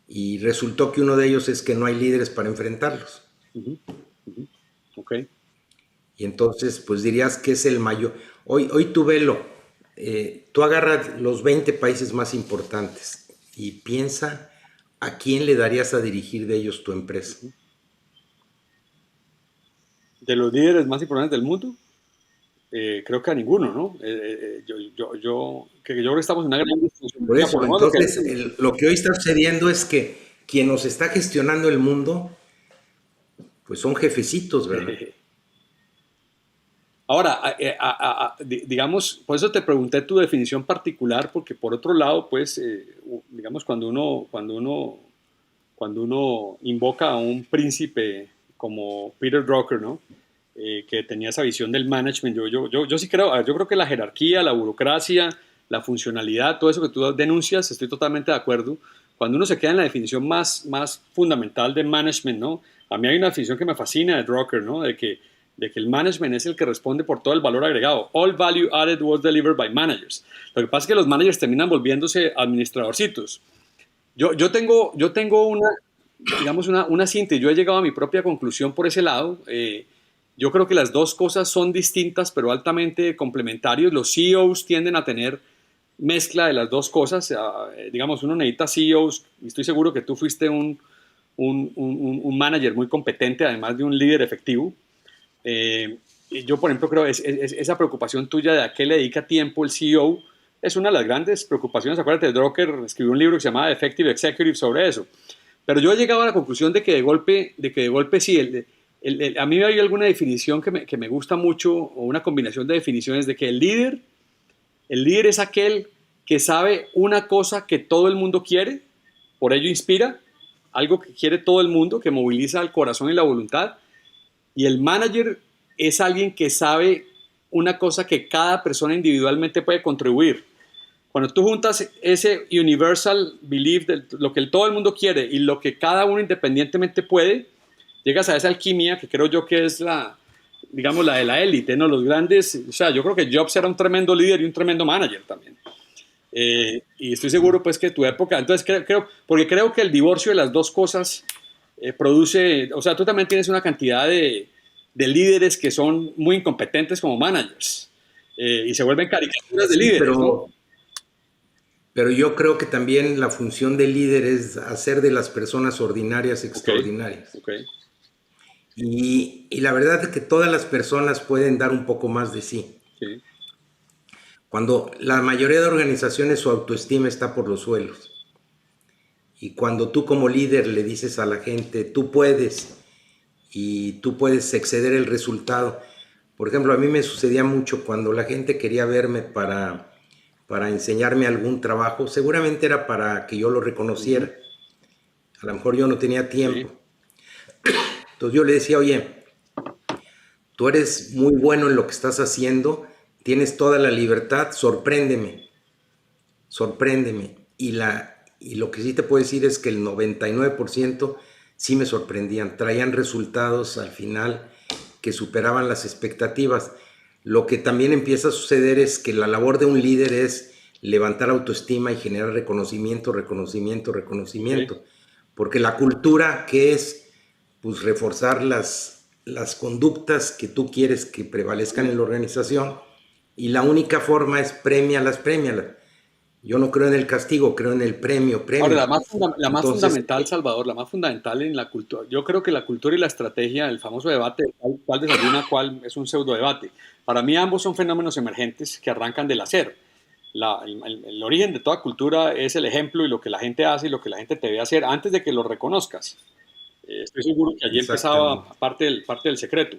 y resultó que uno de ellos es que no hay líderes para enfrentarlos. Ujú, ujú. Ok. Y entonces, pues dirías que es el mayor. Hoy tú velo, tú agarras los 20 países más importantes y piensa a quién le darías a dirigir de ellos tu empresa. De los líderes más importantes del mundo, creo que a ninguno, ¿no? Yo creo que estamos en una gran discusión. Por Por eso, lo menos lo que... entonces, lo que hoy está sucediendo es que quien nos está gestionando el mundo, pues son jefecitos, ¿verdad? Ahora, digamos, por eso te pregunté tu definición particular, porque por otro lado, pues, digamos, cuando uno invoca a un príncipe como Peter Drucker, ¿no? Que tenía esa visión del management, yo sí creo, yo creo que la jerarquía, la burocracia, la funcionalidad, todo eso que tú denuncias, estoy totalmente de acuerdo. Cuando uno se queda en la definición más fundamental de management, ¿no? A mí hay una definición que me fascina de Drucker, ¿no? De que el management es el que responde por todo el valor agregado. All value added was delivered by managers. Lo que pasa es que los managers terminan volviéndose administradorcitos. Yo tengo una síntesis. Yo he llegado a mi propia conclusión por ese lado. Yo creo que las dos cosas son distintas, pero altamente complementarios. Los CEOs tienden a tener mezcla de las dos cosas. Digamos, uno necesita CEOs, y estoy seguro que tú fuiste un manager muy competente, además de un líder efectivo. Y yo, por ejemplo, creo que esa preocupación tuya de a qué le dedica tiempo el CEO es una de las grandes preocupaciones. Acuérdate, Drucker escribió un libro que se llama Effective Executive sobre eso. Pero yo he llegado a la conclusión de que de golpe sí, a mí hay alguna definición que me gusta mucho, o una combinación de definiciones de que el líder es aquel que sabe una cosa que todo el mundo quiere, por ello inspira, algo que quiere todo el mundo, que moviliza el corazón y la voluntad, y el manager es alguien que sabe una cosa que cada persona individualmente puede contribuir. Cuando tú juntas ese universal belief de lo que todo el mundo quiere y lo que cada uno independientemente puede, llegas a esa alquimia que creo yo que es digamos, la de la élite, ¿no? Los grandes, o sea, yo creo que Jobs era un tremendo líder y un tremendo manager también. Y estoy seguro, pues, que tu época, entonces porque creo que el divorcio de las dos cosas produce, o sea, tú también tienes una cantidad de líderes que son muy incompetentes como managers, y se vuelven caricaturas de Sí, líderes, ¿no? pero yo creo que también la función del líder es hacer de las personas ordinarias Ok, extraordinarias. ok, Y la verdad es que todas las personas pueden dar un poco más de sí. sí, Cuando la mayoría de organizaciones su autoestima está por los suelos. Y cuando tú como líder le dices a la gente, tú puedes y tú puedes exceder el resultado. Por ejemplo, a mí me sucedía mucho cuando la gente quería verme para enseñarme algún trabajo, seguramente era para que yo lo ujú, reconociera. A lo mejor yo no tenía sí, tiempo. Entonces yo le decía, oye, tú eres muy bueno en lo que estás haciendo, tienes toda la libertad, sorpréndeme, sorpréndeme. Y lo que sí te puedo decir es que el 99% sí me sorprendían, traían resultados al final que superaban las expectativas. Lo que también empieza a suceder es que la labor de un líder es levantar autoestima y generar reconocimiento, reconocimiento, ok, reconocimiento. Porque la cultura, que es pues reforzar las conductas que tú quieres que prevalezcan en la organización, y la única forma es premialas. Yo no creo en el castigo, creo en el premio. Ahora, la más Entonces, fundamental, Salvador, la más fundamental en la cultura, yo creo que la cultura y la estrategia, el famoso debate, de cuál desayuna, cuál es un pseudo debate. Para mí ambos son fenómenos emergentes que arrancan del hacer. El origen de toda cultura es el ejemplo y lo que la gente hace y lo que la gente te ve hacer antes de que lo reconozcas. Estoy seguro que allí empezaba exactamente. parte del secreto.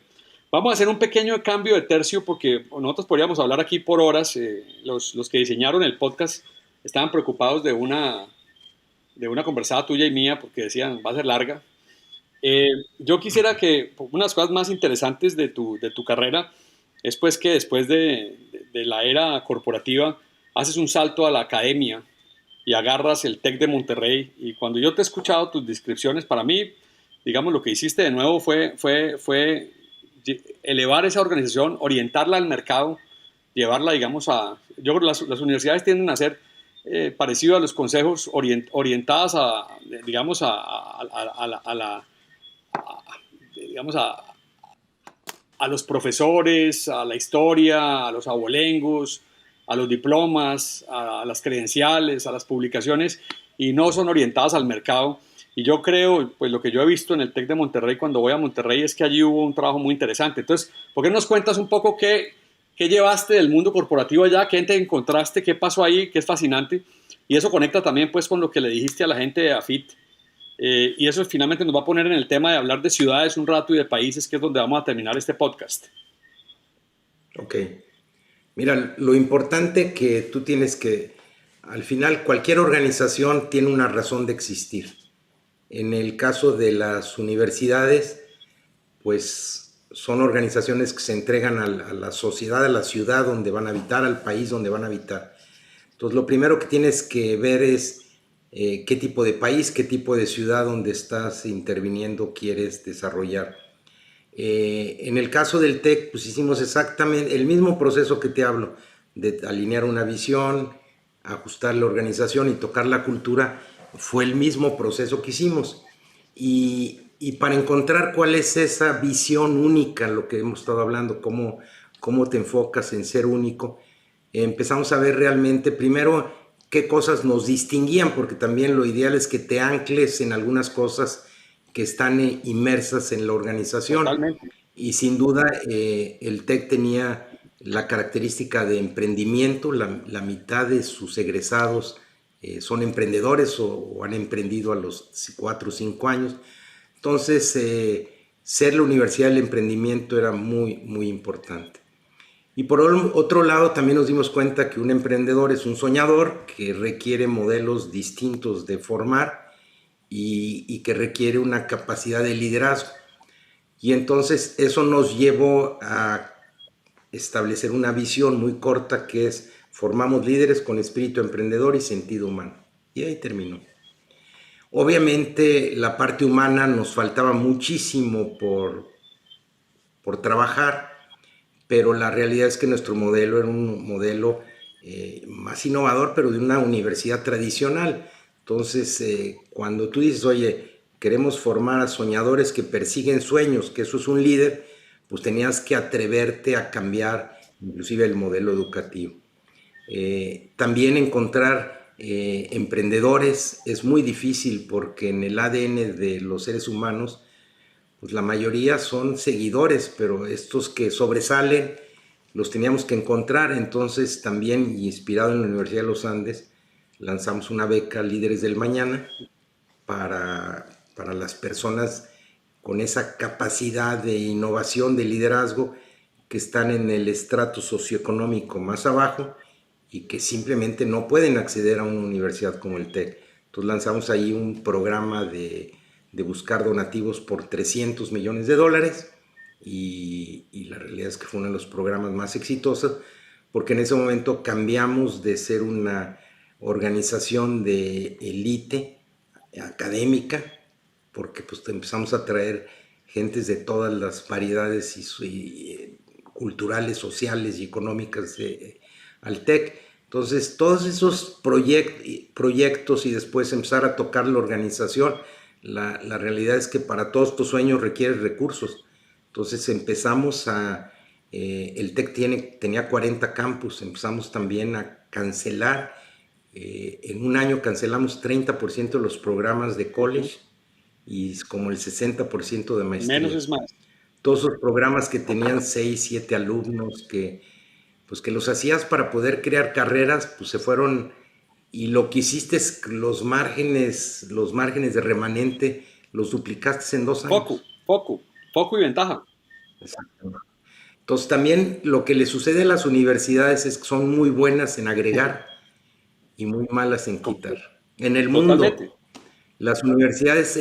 Vamos a hacer un pequeño cambio de tercio porque nosotros podríamos hablar aquí por horas. Los que diseñaron el podcast estaban preocupados de una conversada tuya y mía porque decían, va a ser larga. Yo quisiera que una de las cosas más interesantes de tu carrera es pues que después de la era corporativa haces un salto a la academia y agarras el TEC de Monterrey. Y cuando yo te he escuchado tus descripciones, para mí, digamos, lo que hiciste de nuevo fue elevar esa organización, orientarla al mercado, llevarla, digamos, a... Yo creo que las universidades tienden a ser parecido a los consejos orientadas a, digamos, digamos, a los profesores, a la historia, a los abolengos, a los diplomas, a las credenciales, a las publicaciones, y no son orientadas al mercado. Y yo creo, pues lo que yo he visto en el TEC de Monterrey cuando voy a Monterrey es que allí hubo un trabajo muy interesante. Entonces, ¿por qué no nos cuentas un poco qué llevaste del mundo corporativo allá, qué te encontraste, qué pasó ahí, qué es fascinante? Y eso conecta también pues con lo que le dijiste a la gente de AFIT. Y eso finalmente nos va a poner en el tema de hablar de ciudades un rato y de países, que es donde vamos a terminar este podcast. Ok. Mira, lo importante que tú tienes que, al final, cualquier organización tiene una razón de existir. En el caso de las universidades, pues son organizaciones que se entregan a la sociedad, a la ciudad donde van a habitar, al país donde van a habitar. Entonces, lo primero que tienes que ver es qué tipo de país, qué tipo de ciudad donde estás interviniendo quieres desarrollar. En el caso del TEC, pues hicimos exactamente el mismo proceso que te hablo, de alinear una visión, ajustar la organización y tocar la cultura. Fue el mismo proceso que hicimos. Y para encontrar cuál es esa visión única, lo que hemos estado hablando, cómo te enfocas en ser único, empezamos a ver realmente, primero, qué cosas nos distinguían, porque también lo ideal es que te ancles en algunas cosas que están inmersas en la organización. Totalmente. Y sin duda el TEC tenía la característica de emprendimiento. La mitad de sus egresados son emprendedores o han emprendido a los 4 o 5 años. Entonces, ser la universidad del emprendimiento era muy, muy importante. Y por otro lado, también nos dimos cuenta que un emprendedor es un soñador que requiere modelos distintos de formar y que requiere una capacidad de liderazgo. Y entonces eso nos llevó a establecer una visión muy corta que es: formamos líderes con espíritu emprendedor y sentido humano. Y ahí terminó. Obviamente la parte humana nos faltaba muchísimo por trabajar, pero la realidad es que nuestro modelo era un modelo más innovador, pero de una universidad tradicional. Entonces, cuando tú dices, oye, queremos formar a soñadores que persiguen sueños, que eso es un líder, pues tenías que atreverte a cambiar inclusive el modelo educativo. También encontrar emprendedores es muy difícil, porque en el ADN de los seres humanos, pues la mayoría son seguidores, pero estos que sobresalen los teníamos que encontrar. Entonces, también inspirado en la Universidad de los Andes, lanzamos una beca Líderes del Mañana para las personas con esa capacidad de innovación, de liderazgo, que están en el estrato socioeconómico más abajo y que simplemente no pueden acceder a una universidad como el TEC. Entonces lanzamos ahí un programa de buscar donativos por $300 millones, y la realidad es que fue uno de los programas más exitosos, porque en ese momento cambiamos de ser una organización de élite académica, porque pues empezamos a traer gentes de todas las variedades culturales, sociales y económicas al TEC. Entonces, todos esos proyectos y después empezar a tocar la organización, la realidad es que para todos tus sueños requieres recursos. Entonces empezamos el TEC tenía 40 campus, empezamos también a cancelar. En un año cancelamos 30% de los programas de college y como el 60% de Menos maestría. es más. Todos esos programas que tenían 6, 7 alumnos, pues que los hacías para poder crear carreras, pues se fueron, y lo que hiciste es los márgenes de remanente, los duplicaste en 2 años. Foco y ventaja. Exactamente. Entonces también lo que le sucede a las universidades es que son muy buenas en agregar y muy malas en quitar. En el mundo, Totalmente. las universidades,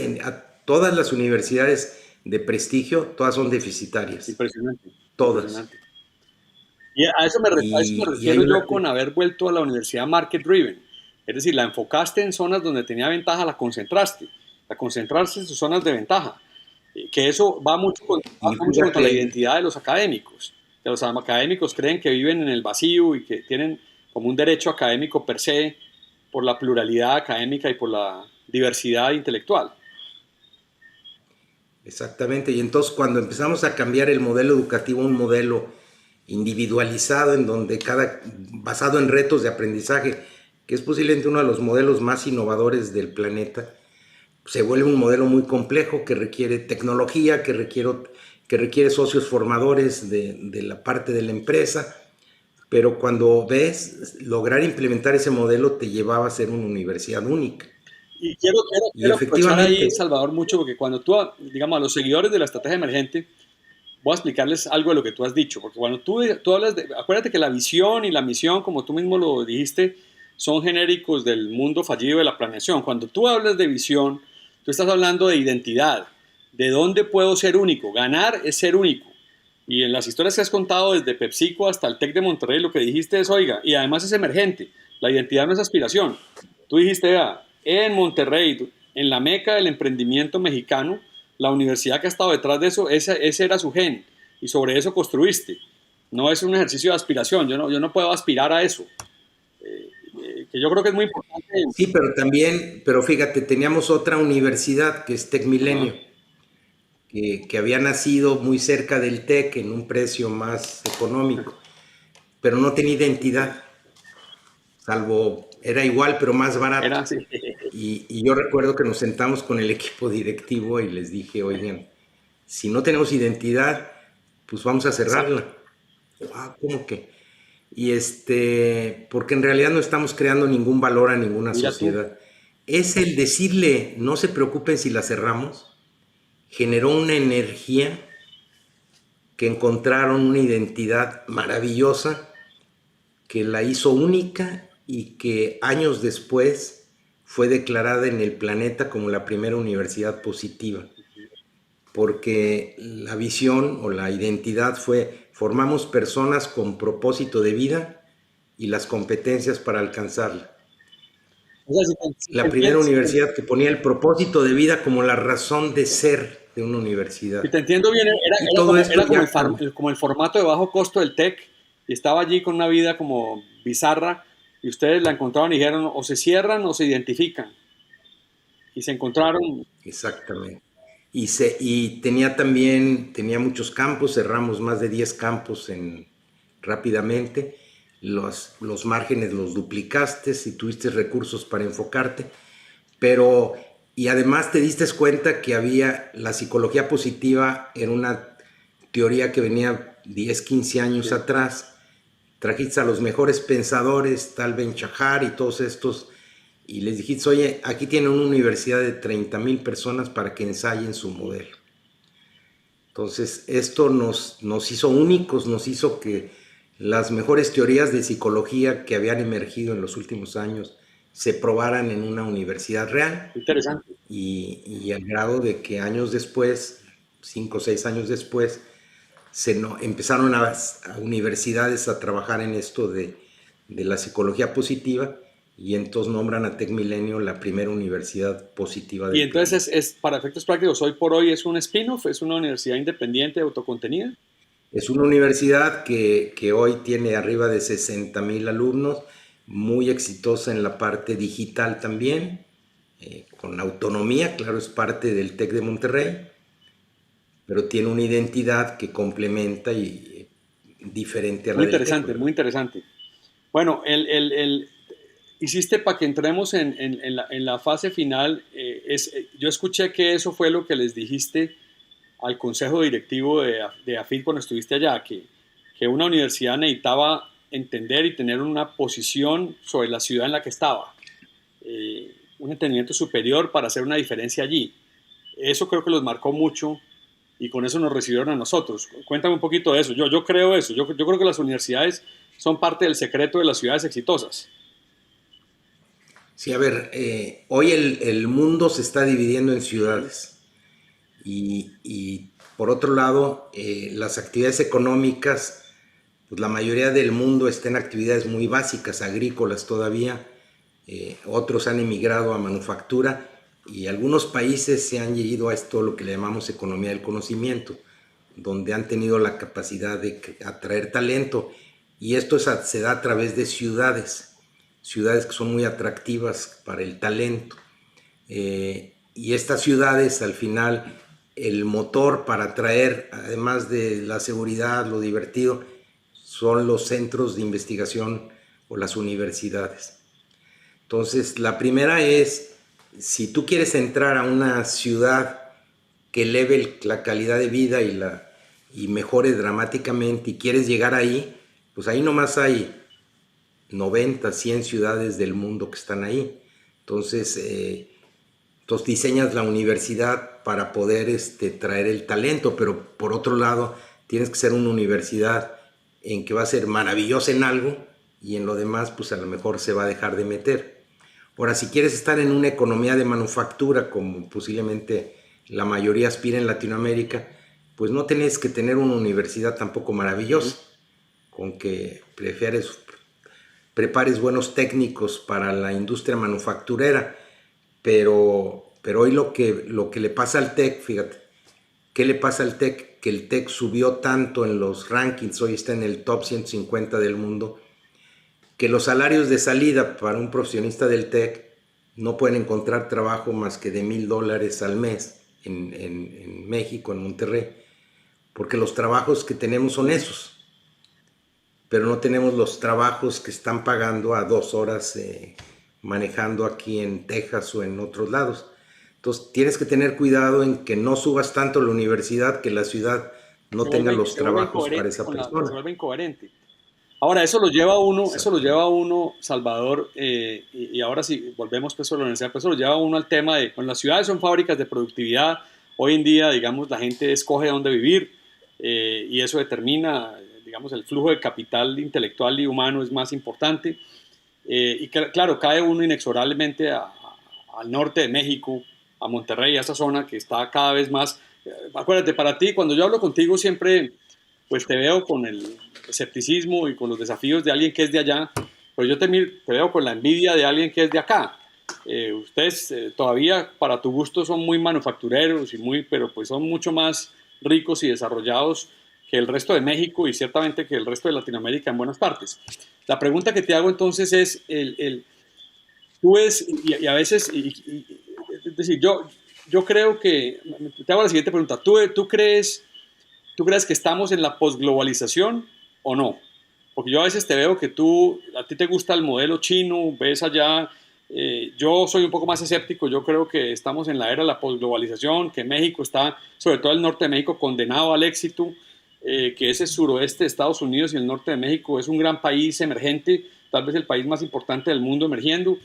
todas las universidades de prestigio, todas son deficitarias, Impresionante. todas. Impresionante. Y a eso me Y hay refiero una... yo con haber vuelto a la universidad market driven. Es decir, la enfocaste en zonas donde tenía ventaja, la concentraste en sus zonas de ventaja. Que eso Y va mucho contra la fíjate, identidad de los académicos. Que los académicos creen que viven en el vacío y que tienen como un derecho académico per se por la pluralidad académica y por la diversidad intelectual. exactamente, y entonces cuando empezamos a cambiar el modelo educativo a un modelo individualizado en donde basado en retos de aprendizaje, que es posiblemente uno de los modelos más innovadores del planeta, se vuelve un modelo muy complejo que requiere tecnología, que requiere socios formadores de la parte de la empresa, pero cuando ves, lograr implementar ese modelo te llevaba a ser una universidad única. Y Y quiero aprovechar ahí, efectivamente, Salvador, mucho, porque cuando tú, digamos, a los seguidores de la estrategia emergente, voy a explicarles algo de lo que tú has dicho, porque cuando tú hablas de, acuérdate que la visión y la misión, como tú mismo lo dijiste, son genéricos del mundo fallido de la planeación. Cuando tú hablas de visión, tú estás hablando de identidad, de dónde puedo ser único. Ganar es ser único. Y en las historias que has contado, desde PepsiCo hasta el TEC de Monterrey, lo que dijiste es, oiga, y además es emergente. La identidad no es aspiración. Tú dijiste, vea, en Monterrey, en la meca del emprendimiento mexicano, la universidad que ha estado detrás de eso, ese era su gen. Y sobre eso construiste. No es un ejercicio de aspiración. Yo no puedo aspirar a eso. Que yo creo que es muy importante. sí, pero fíjate, teníamos otra universidad que es Tec Ajá. Milenio, que había nacido muy cerca del TEC en un precio más económico, pero no tenía identidad, salvo, era igual pero más Era barato. así. Y yo recuerdo que nos sentamos con el equipo directivo y les dije, oigan, si no tenemos identidad, pues vamos a Exacto. cerrarla. Ah, ¿cómo que? Porque en realidad no estamos creando ningún valor a ninguna Mira tú. sociedad. Es el decirle, no se preocupen si la cerramos, generó una energía que encontraron una identidad maravillosa que la hizo única y que años después fue declarada en el planeta como la primera universidad positiva, porque la visión o la identidad fue formamos personas con propósito de vida y las competencias para alcanzarla. O sea, si te La primera entiendes, universidad que ponía el propósito de vida como la razón de ser de una si universidad. te entiendo bien, Y todo esto era como, ya cambió. como el formato de bajo costo del TEC y estaba allí con una vida como bizarra y ustedes la encontraron y dijeron o se cierran o se identifican y se encontraron. Exactamente. Y tenía muchos campos, cerramos más de 10 campos rápidamente, los márgenes los duplicaste y tuviste recursos para enfocarte, pero, y además te diste cuenta que la psicología positiva era una teoría que venía 10 15 años Sí. atrás, trajiste a los mejores pensadores, Tal Ben Shahar y todos estos, y les dijiste, oye, aquí tienen una universidad de 30,000 personas para que ensayen su modelo. Entonces, esto nos hizo únicos, nos hizo que las mejores teorías de psicología que habían emergido en los últimos años se probaran en una universidad real Interesante. y al grado de que años después, 5 o 6 años después, empezaron a universidades a trabajar en esto de la psicología positiva y entonces nombran a Tec Milenio la primera universidad positiva Y del entonces planeta. para efectos prácticos, hoy por hoy es un spin-off, es una universidad independiente, autocontenida. Es una universidad que hoy tiene arriba de 60,000 alumnos, muy exitosa en la parte digital también, con autonomía, claro, es parte del TEC de Monterrey, pero tiene una identidad que complementa y diferente a la Muy del TEC, interesante, ¿verdad? muy interesante. Bueno, hiciste para que entremos en la fase final. Yo escuché que eso fue lo que les dijiste al consejo directivo de AFIT cuando estuviste allá, que una universidad necesitaba entender y tener una posición sobre la ciudad en la que estaba, un entendimiento superior para hacer una diferencia allí. Eso creo que los marcó mucho y con eso nos recibieron a nosotros. Cuéntame un poquito de eso. Yo creo eso. Yo creo que las universidades son parte del secreto de las ciudades exitosas. Sí, a ver, hoy el mundo se está dividiendo en ciudades y por otro lado, las actividades económicas, pues la mayoría del mundo está en actividades muy básicas, agrícolas todavía, otros han emigrado a manufactura y algunos países se han ido a esto lo que le llamamos economía del conocimiento, donde han tenido la capacidad de atraer talento y esto se da a través de ciudades, ciudades que son muy atractivas para el talento. Y estas ciudades al final el motor para atraer, además de la seguridad, lo divertido, son los centros de investigación o las universidades. Entonces, la primera es, si tú quieres entrar a una ciudad que eleve la calidad de vida y mejore dramáticamente y quieres llegar ahí, pues ahí nomás hay 90, 100 ciudades del mundo que están ahí. Entonces diseñas la universidad para poder traer el talento, pero por otro lado tienes que ser una universidad en que va a ser maravillosa en algo y en lo demás pues a lo mejor se va a dejar de meter. Ahora, si quieres estar en una economía de manufactura, como posiblemente la mayoría aspira en Latinoamérica, pues no tienes que tener una universidad tampoco maravillosa, con que prepares buenos técnicos para la industria manufacturera, pero hoy lo que le pasa al TEC, fíjate, ¿qué le pasa al TEC? Que el TEC subió tanto en los rankings, hoy está en el top 150 del mundo, que los salarios de salida para un profesionista del TEC no pueden encontrar trabajo más que de $1,000 al mes en México, en Monterrey, porque los trabajos que tenemos son esos, pero no tenemos los trabajos que están pagando a 2 horas manejando aquí en Texas o en otros lados. Entonces tienes que tener cuidado en que no subas tanto la universidad que la ciudad no tenga los Se vuelve trabajos para incoherente esa se persona. vuelve incoherente. Ahora, eso lo Exacto. lleva a uno, Salvador, y ahora sí, volvemos pues a la universidad, pues eso lo lleva a uno al tema de, cuando las ciudades son fábricas de productividad, hoy en día, digamos, la gente escoge dónde vivir, y eso determina, digamos, el flujo de capital intelectual y humano es más importante, claro, cae uno inexorablemente al norte de México, a Monterrey, a esa zona que está cada vez más. Acuérdate, para ti, cuando yo hablo contigo siempre, pues te veo con el escepticismo y con los desafíos de alguien que es de allá, pero yo te veo con la envidia de alguien que es de acá. Ustedes todavía, para tu gusto, son muy manufactureros pero pues son mucho más ricos y desarrollados que el resto de México y ciertamente que el resto de Latinoamérica en buenas partes. La pregunta que te hago entonces es, tú ves, y a veces, es decir, yo creo que, te hago la siguiente pregunta, ¿tú crees que estamos en la posglobalización o no? Porque yo a veces te veo que a ti te gusta el modelo chino, ves allá, yo soy un poco más escéptico, yo creo que estamos en la era de la posglobalización, que México está, sobre todo el norte de México, condenado al éxito, que ese suroeste de Estados Unidos y el norte de México es un gran país emergente, tal vez el país más importante del mundo emergiendo.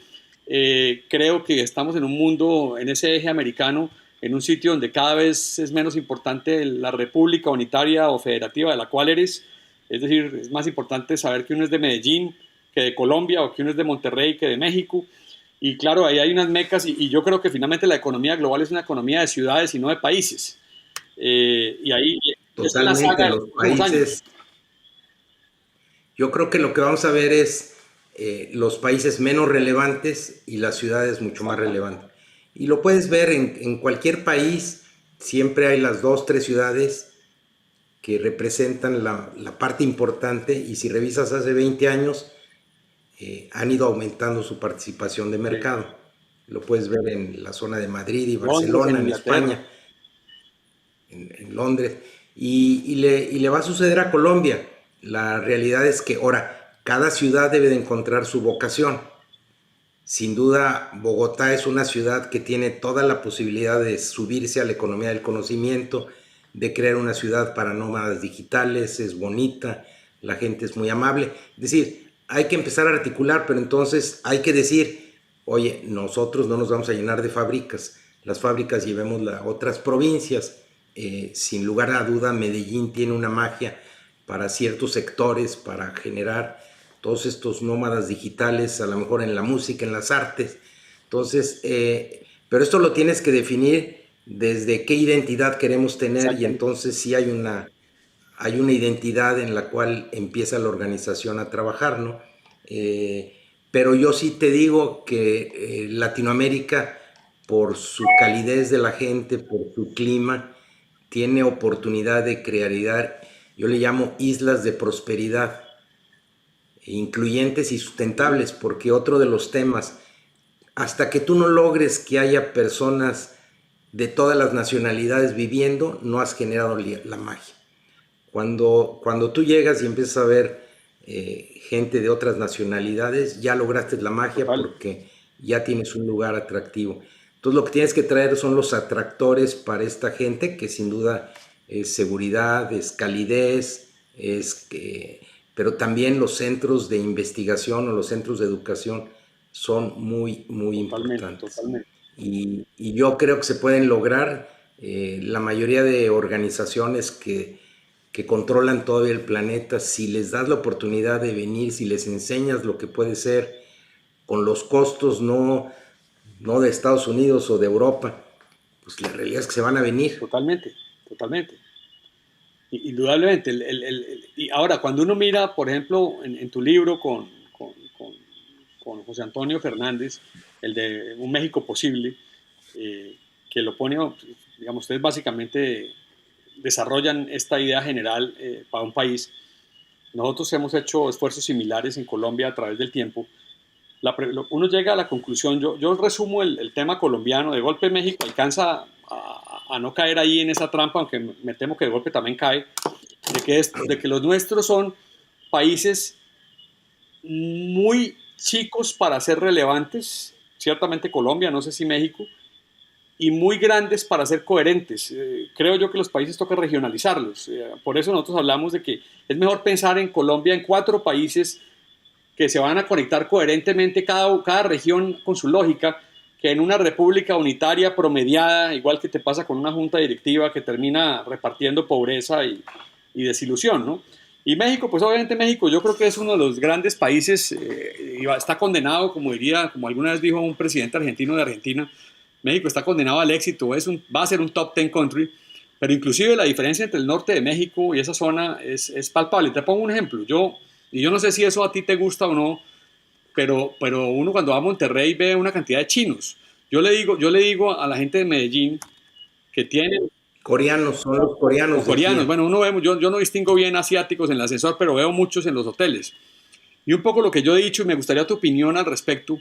Creo que estamos en un mundo, en ese eje americano, en un sitio donde cada vez es menos importante la república unitaria o federativa de la cual eres. Es decir, es más importante saber que uno es de Medellín que de Colombia o que uno es de Monterrey que de México. Y claro, ahí hay unas mecas y yo creo que finalmente la economía global es una economía de ciudades y no de países. Y ahí es una Totalmente, saga de los los próximos países, años. yo creo que lo que vamos a ver es los países menos relevantes y las ciudades mucho más Exactamente. relevantes. Y lo puedes ver en cualquier país, siempre hay las dos, tres ciudades que representan la parte importante y si revisas hace 20 años, han ido aumentando su participación de Sí. mercado. Lo puedes ver en la zona de Madrid y Londres, en Barcelona, en Inglaterra. España. en Londres, y le va a suceder a Colombia. La realidad es que ahora cada ciudad debe de encontrar su vocación. Sin duda, Bogotá es una ciudad que tiene toda la posibilidad de subirse a la economía del conocimiento, de crear una ciudad para nómadas digitales, es bonita, la gente es muy amable. Es decir, hay que empezar a articular, pero entonces hay que decir, oye, nosotros no nos vamos a llenar de fábricas, las fábricas llevémoslas a otras provincias. Sin lugar a duda, Medellín tiene una magia para ciertos sectores, para generar todos estos nómadas digitales, a lo mejor en la música, en las artes. Entonces, pero esto lo tienes que definir desde qué identidad queremos tener, y entonces sí hay una identidad en la cual empieza la organización a trabajar, ¿no? Pero yo sí te digo que Latinoamérica, por su calidez de la gente, por su clima, tiene oportunidad de crear, yo le llamo islas de prosperidad, incluyentes y sustentables, porque otro de los temas, hasta que tú no logres que haya personas de todas las nacionalidades viviendo, no has generado la magia. Cuando tú llegas y empiezas a ver gente de otras nacionalidades, ya lograste la magia. Total. Porque ya tienes un lugar atractivo. Entonces lo que tienes que traer son los atractores para esta gente, que sin duda es seguridad, es calidez, pero también los centros de investigación o los centros de educación son muy, muy importantes. Totalmente. Y yo creo que se pueden lograr. La mayoría de organizaciones que controlan todavía el planeta, si les das la oportunidad de venir, si les enseñas lo que puede ser con los costos no de Estados Unidos o de Europa, pues la realidad es que se van a venir. Totalmente, totalmente. Indudablemente. Y ahora, cuando uno mira, por ejemplo, en tu libro con José Antonio Fernández, el de Un México Posible, que lo pone, digamos, ustedes básicamente desarrollan esta idea general para un país. Nosotros hemos hecho esfuerzos similares en Colombia a través del tiempo. Uno llega a la conclusión, yo resumo el tema colombiano, de golpe México alcanza a no caer ahí en esa trampa, aunque me temo que de golpe también cae, de que los nuestros son países muy chicos para ser relevantes, ciertamente Colombia, no sé si México, y muy grandes para ser coherentes. Creo yo que los países toca regionalizarlos. Por eso nosotros hablamos de que es mejor pensar en Colombia en 4 países que se van a conectar coherentemente, cada región con su lógica, que en una república unitaria promediada, igual que te pasa con una junta directiva que termina repartiendo pobreza y desilusión, ¿no? Y México, pues obviamente México yo creo que es uno de los grandes países, y está condenado, como alguna vez dijo un presidente argentino de Argentina, México está condenado al éxito, va a ser un top 10 country, pero inclusive la diferencia entre el norte de México y esa zona es palpable. Te pongo un ejemplo, yo no sé si eso a ti te gusta o no, pero uno cuando va a Monterrey ve una cantidad de chinos. Yo le digo a la gente de Medellín que tienen... Coreanos, son los coreanos. Coreanos, bueno, yo no distingo bien asiáticos en el ascensor, pero veo muchos en los hoteles. Y un poco lo que yo he dicho, y me gustaría tu opinión al respecto,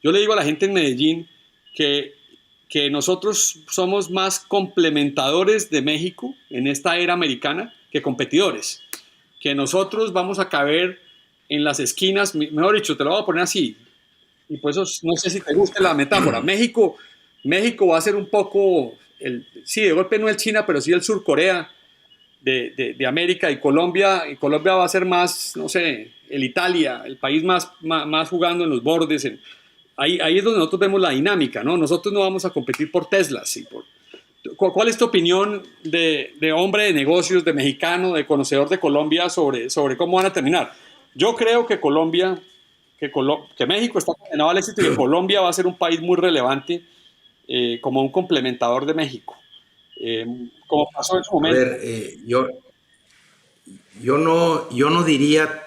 yo le digo a la gente en Medellín que nosotros somos más complementadores de México en esta era americana que competidores, que nosotros vamos a caber en las esquinas, mejor dicho, te lo voy a poner así, y por eso no sé si te gusta la metáfora. México va a ser un poco, sí, de golpe no el China, pero sí el Sur Corea de América, y Colombia va a ser más, no sé, el Italia, el país más jugando en los bordes. Ahí es donde nosotros vemos la dinámica, ¿no? Nosotros no vamos a competir por Teslas. ¿Cuál es tu opinión de hombre de negocios, de mexicano, de conocedor de Colombia sobre cómo van a terminar? Yo creo que que México está condenado al éxito y que Colombia va a ser un país muy relevante como un complementador de México. Como pasó en su momento. A ver, yo no diría,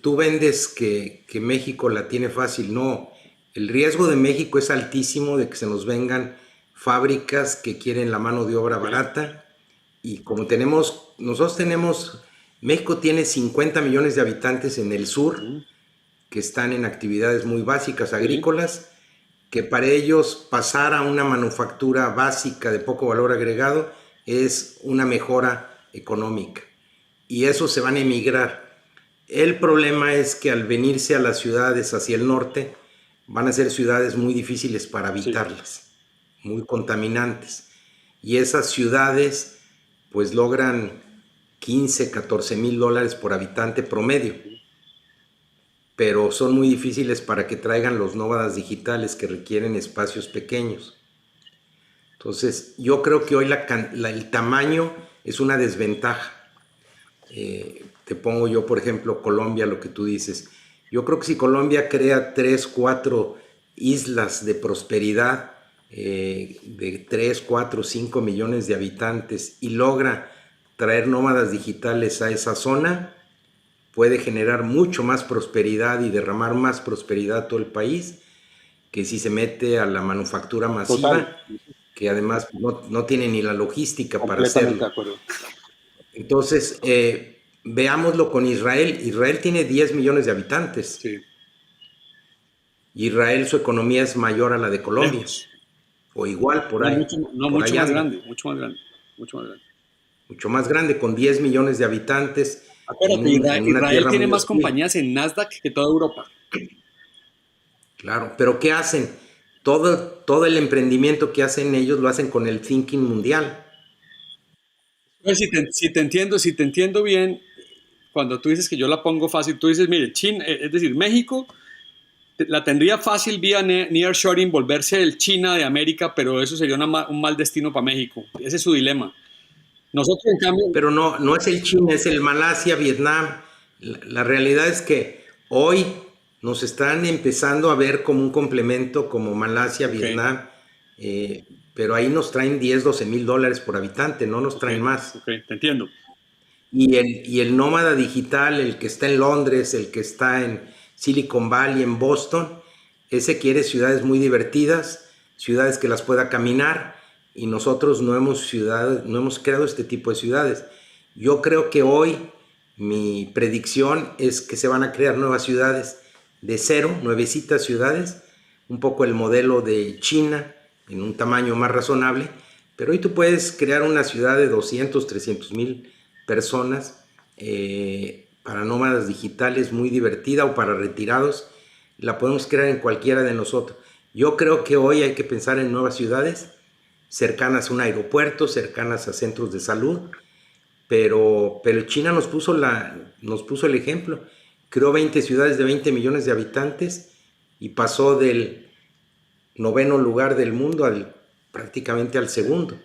tú vendes que México la tiene fácil. No, el riesgo de México es altísimo de que se nos vengan fábricas que quieren la mano de obra barata, y como México tiene 50 millones de habitantes en el sur que están en actividades muy básicas agrícolas, que para ellos pasar a una manufactura básica de poco valor agregado es una mejora económica y eso se van a emigrar. El problema es que al venirse a las ciudades hacia el norte, van a ser ciudades muy difíciles para Sí. habitarlas, muy contaminantes. Y esas ciudades pues logran 15, 14 mil dólares por habitante promedio, pero son muy difíciles para que traigan los nómadas digitales que requieren espacios pequeños. Entonces, yo creo que hoy el tamaño es una desventaja. Te pongo yo, por ejemplo, Colombia, lo que tú dices. Yo creo que si Colombia crea 3, 4 islas de prosperidad, de 3, 4, 5 millones de habitantes y logra traer nómadas digitales a esa zona, puede generar mucho más prosperidad y derramar más prosperidad a todo el país que si se mete a la manufactura Total, masiva, que además no tiene ni la logística para completamente hacerlo. de acuerdo. Entonces, veámoslo con Israel. Israel tiene 10 millones de habitantes. Sí. Israel, su economía es mayor a la de Colombia, Lejos. o igual, por No, ahí, mucho, no, por mucho ahí más anda. grande, mucho más grande, mucho más grande. Mucho más grande, con 10 millones de habitantes Acuérdate, en una Israel tierra tiene muy más hostil. compañías en Nasdaq que toda Europa. Claro, pero ¿qué hacen? Todo el emprendimiento que hacen ellos lo hacen con el thinking mundial. Pues si te entiendo bien, cuando tú dices que yo la pongo fácil, tú dices, mire, China, es decir, México la tendría fácil vía nearshoring, volverse el China de América, pero eso sería un mal destino para México. Ese es su dilema. Nosotros, en cambio, Pero no es el China, es el Malasia, Vietnam. La realidad es que hoy nos están empezando a ver como un complemento, como Malasia, ok, Vietnam, pero ahí nos traen 10, 12 mil dólares por habitante, no nos ok, traen más. ok, te entiendo. Y el nómada digital, el que está en Londres, el que está en Silicon Valley, en Boston, ese quiere ciudades muy divertidas, ciudades que las pueda caminar, y nosotros no hemos creado este tipo de ciudades. Yo creo que hoy mi predicción es que se van a crear nuevas ciudades de cero, nuevecitas ciudades, un poco el modelo de China, en un tamaño más razonable, pero hoy tú puedes crear una ciudad de 200, 300 mil personas, para nómadas digitales, muy divertida, o para retirados, la podemos crear en cualquiera de nosotros. Yo creo que hoy hay que pensar en nuevas ciudades cercanas a un aeropuerto, cercanas a centros de salud, pero China nos puso el ejemplo. Creó 20 ciudades de 20 millones de habitantes y pasó del noveno lugar del mundo prácticamente al segundo.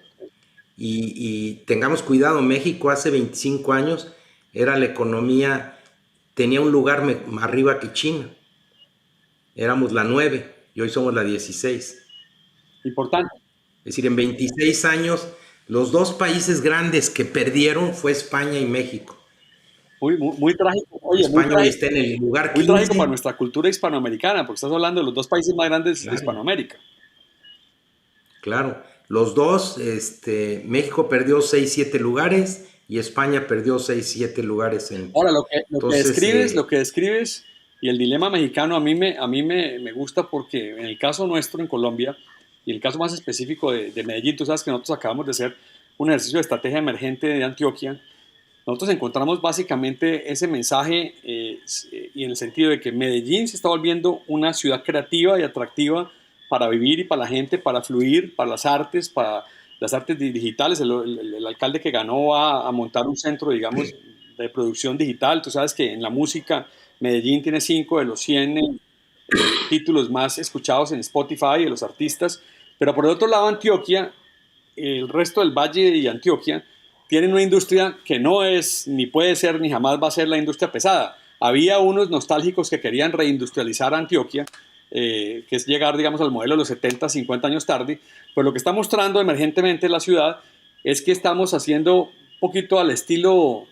Y tengamos cuidado, México hace 25 años era la economía, tenía un lugar arriba que China. Éramos la 9 y hoy somos la 16. Importante. Es decir, en 26 años, los dos países grandes que perdieron fue España y México. Muy trágico. Oye, España hoy está en el lugar muy trágico para 15. nuestra cultura hispanoamericana, porque estás hablando de los dos países más grandes de Claro, Hispanoamérica. claro. Los dos, México perdió 6 7 lugares y España perdió 6 7 lugares. Ahora, Entonces, lo que describes y el dilema mexicano a mí me gusta porque en el caso nuestro en Colombia y el caso más específico de Medellín, tú sabes que nosotros acabamos de hacer un ejercicio de estrategia emergente de Antioquia. Nosotros encontramos básicamente ese mensaje y en el sentido de que Medellín se está volviendo una ciudad creativa y atractiva para vivir y para la gente, para fluir, para las artes digitales. El alcalde que ganó va a montar un centro, digamos, de producción digital. Tú sabes que en la música Medellín tiene 5 de los 100 títulos más escuchados en Spotify de los artistas. Pero por el otro lado, Antioquia, el resto del Valle y Antioquia tienen una industria que no es, ni puede ser, ni jamás va a ser la industria pesada. Había unos nostálgicos que querían reindustrializar Antioquia, que es llegar, digamos, al modelo de los 70, 50 años tarde, pues lo que está mostrando emergentemente la ciudad es que estamos haciendo un poquito al estilo,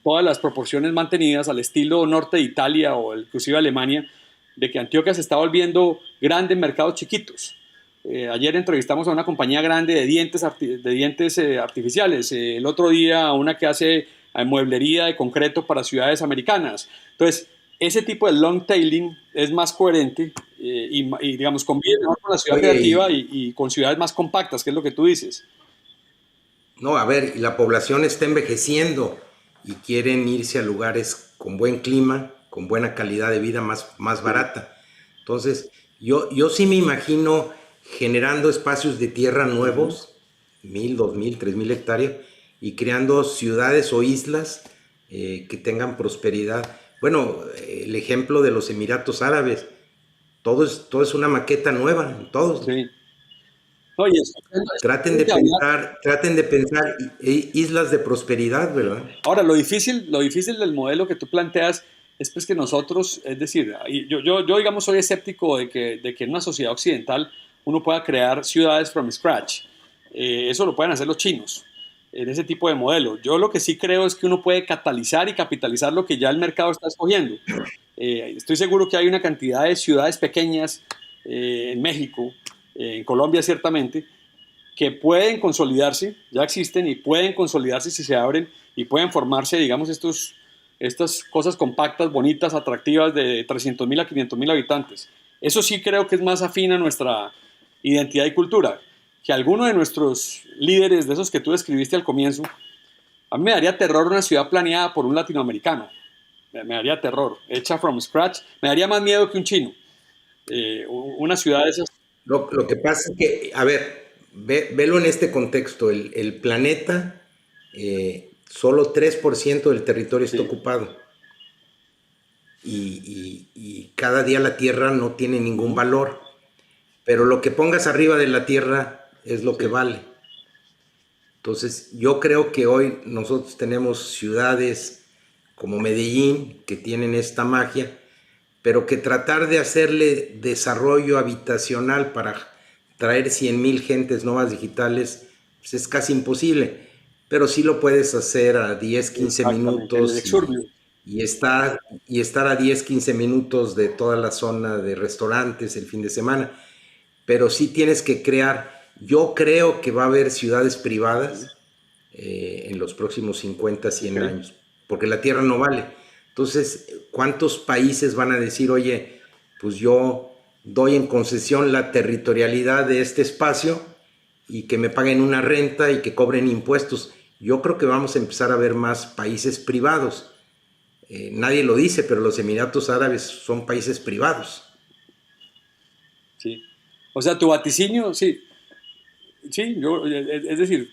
todas las proporciones mantenidas, al estilo norte de Italia o inclusive Alemania, de que Antioquia se está volviendo grande en mercados chiquitos. Ayer entrevistamos a una compañía grande de dientes artificiales, el otro día a una que hace mueblería de concreto para ciudades americanas. Entonces, ese tipo de long tailing es más coherente digamos, conviene mejor con la ciudad oye, creativa y con ciudades más compactas, que es lo que tú dices. No, a ver, y la población está envejeciendo y quieren irse a lugares con buen clima, con buena calidad de vida, más Sí, barata. Entonces, yo sí me imagino generando espacios de tierra ujú, nuevos, 1,000, 2,000, 3,000 hectáreas, y creando ciudades o islas que tengan prosperidad. Bueno, el ejemplo de los Emiratos Árabes, todo es una maqueta nueva, todos. sí. No, y Traten de pensar islas de prosperidad, sí. ¿verdad? Ahora, lo difícil del modelo que tú planteas es pues que nosotros, es decir, yo digamos soy escéptico de que en una sociedad occidental uno pueda crear ciudades from scratch. Eso lo pueden hacer los chinos en ese tipo de modelo. Yo lo que sí creo es que uno puede catalizar y capitalizar lo que ya el mercado está escogiendo. Estoy seguro que hay una cantidad de ciudades pequeñas en México, en Colombia ciertamente, que pueden consolidarse, ya existen y pueden consolidarse si se abren y pueden formarse, digamos, estas cosas compactas, bonitas, atractivas de 300.000 a 500.000 habitantes. Eso sí creo que es más afín a nuestra identidad y cultura. Que alguno de nuestros líderes, de esos que tú describiste al comienzo, a mí me daría terror una ciudad planeada por un latinoamericano. Me daría terror, hecha from scratch. Me daría más miedo que un chino. Una ciudad de esas. Lo que pasa es que, a ver, velo en este contexto. El planeta, solo 3% del territorio está Sí, ocupado. Y cada día la Tierra no tiene ningún ujú, valor. Pero lo que pongas arriba de la Tierra es lo que sí, vale. Entonces, yo creo que hoy nosotros tenemos ciudades como Medellín que tienen esta magia, pero que tratar de hacerle desarrollo habitacional para traer 100,000 gentes nuevas digitales pues es casi imposible, pero sí lo puedes hacer a 10 15 exactamente, el minutos exurbio. y estar a 10 15 minutos de toda la zona de restaurantes el fin de semana, pero sí tienes que crear, yo creo que va a haber ciudades Sí, privadas en los próximos 50 ok. 100 años, porque la tierra no vale. Entonces, ¿cuántos países van a decir, oye, pues yo doy en concesión la territorialidad de este espacio y que me paguen una renta y que cobren impuestos? Yo creo que vamos a empezar a ver más países privados. Nadie lo dice, pero los Emiratos Árabes son países privados. Sí. O sea, tu vaticinio, sí, sí, es decir,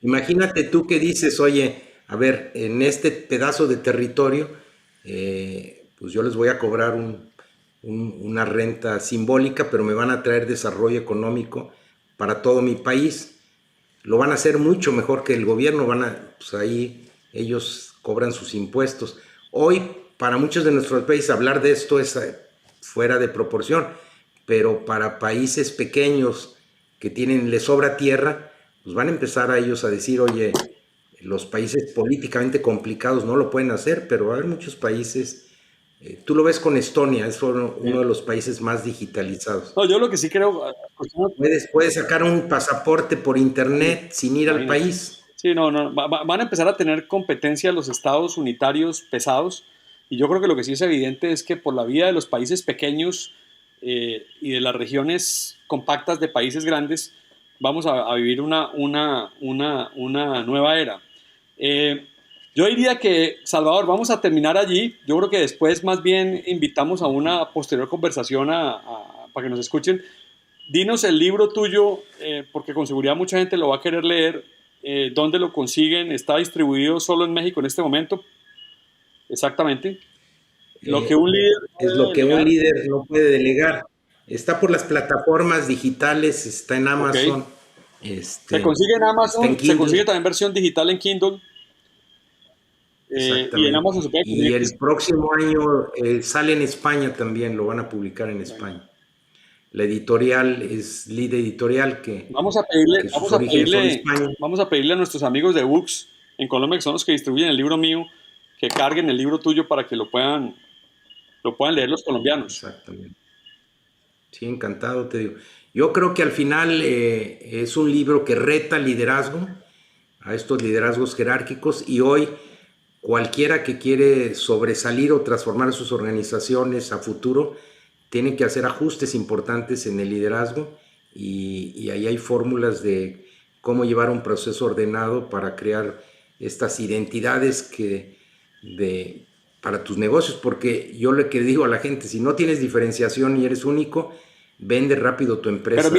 Imagínate tú que dices, oye, a ver, en este pedazo de territorio, pues yo les voy a cobrar una renta simbólica, pero me van a traer desarrollo económico para todo mi país. Lo van a hacer mucho mejor que el gobierno, pues ahí ellos cobran sus impuestos. Hoy, para muchos de nuestros países, hablar de esto es fuera de proporción, pero para países pequeños que les sobra tierra, pues van a empezar a ellos a decir, oye, los países políticamente complicados no lo pueden hacer, pero va a haber muchos países, tú lo ves con Estonia, es uno sí. de los países más digitalizados. No, yo lo que sí creo, Puedes sacar un pasaporte por sí, internet sin ir al imagínate. país. Sí, no, no, van a empezar a tener competencia los estados unitarios pesados y yo creo que lo que sí es evidente es que por la vía de los países pequeños y de las regiones compactas de países grandes vamos a vivir una nueva era. Eh, yo diría que, Salvador, vamos a terminar allí. Yo creo que después más bien invitamos a una posterior conversación para que nos escuchen. Dinos el libro tuyo, porque con seguridad mucha gente lo va a querer leer. ¿Dónde lo consiguen? ¿Está distribuido solo en México en este momento? Exactamente. Lo que Eh, un líder es puede lo que un delegar. líder no puede delegar. Está por las plataformas digitales, está en Ok. Amazon, Se consigue en está en Amazon, se consigue Kindle, también versión digital en Kindle. Y en exactamente. Amazon se puede Y conseguir el físico. próximo año sale en España también, lo van a publicar en Bueno, España. La editorial es Lead Editorial, vamos a pedirle, que sus orígenes son España. vamos a pedirle a nuestros amigos de Books en Colombia, que son los que distribuyen el libro mío, que carguen el libro tuyo para que lo puedan leer los colombianos. Exactamente. Sí, encantado, te digo. Yo creo que al final es un libro que reta liderazgo, a estos liderazgos jerárquicos, y hoy cualquiera que quiere sobresalir o transformar sus organizaciones a futuro tiene que hacer ajustes importantes en el liderazgo y ahí hay fórmulas de cómo llevar un proceso ordenado para crear estas identidades para tus negocios, porque yo le que digo a la gente, si no tienes diferenciación y eres único, vende rápido tu Pero empresa.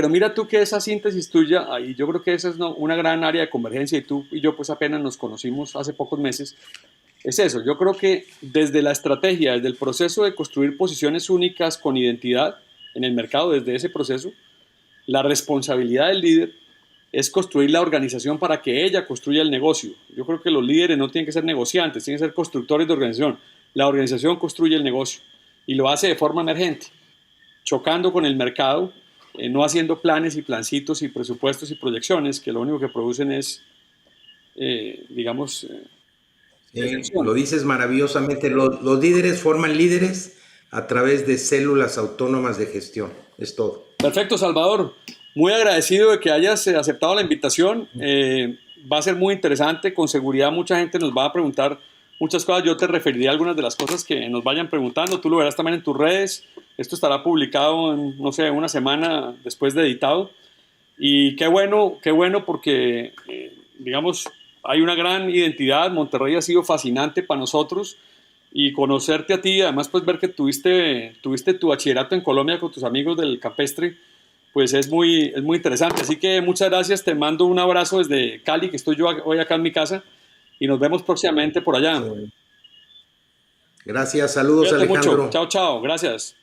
mira tú que esa síntesis tuya, y yo creo que esa es una gran área de convergencia, y tú y yo pues apenas nos conocimos hace pocos meses, es eso. Yo creo que desde la estrategia, desde el proceso de construir posiciones únicas con identidad en el mercado, desde ese proceso, la responsabilidad del líder es construir la organización para que ella construya el negocio. Yo creo que los líderes no tienen que ser negociantes, tienen que ser constructores de organización. La organización construye el negocio y lo hace de forma emergente, chocando con el mercado, no haciendo planes y plancitos y presupuestos y proyecciones que lo único que producen es, digamos, Lo decepción. dices maravillosamente, los líderes forman líderes a través de células autónomas de gestión, es todo. Perfecto, Salvador. Muy agradecido de que hayas aceptado la invitación. Va a ser muy interesante. Con seguridad mucha gente nos va a preguntar muchas cosas. Yo te referiría a algunas de las cosas que nos vayan preguntando. Tú lo verás también en tus redes. Esto estará publicado en, no sé, una semana después de editado. Y qué bueno porque, digamos, hay una gran identidad. Monterrey ha sido fascinante para nosotros y conocerte a ti, además pues ver que tuviste tu bachillerato en Colombia con tus amigos del campestre, pues es muy interesante. Así que muchas gracias, te mando un abrazo desde Cali, que estoy yo hoy acá en mi casa, y nos vemos próximamente por allá. Gracias, saludos Cuídate mucho, Alejandro. chao, chao, gracias.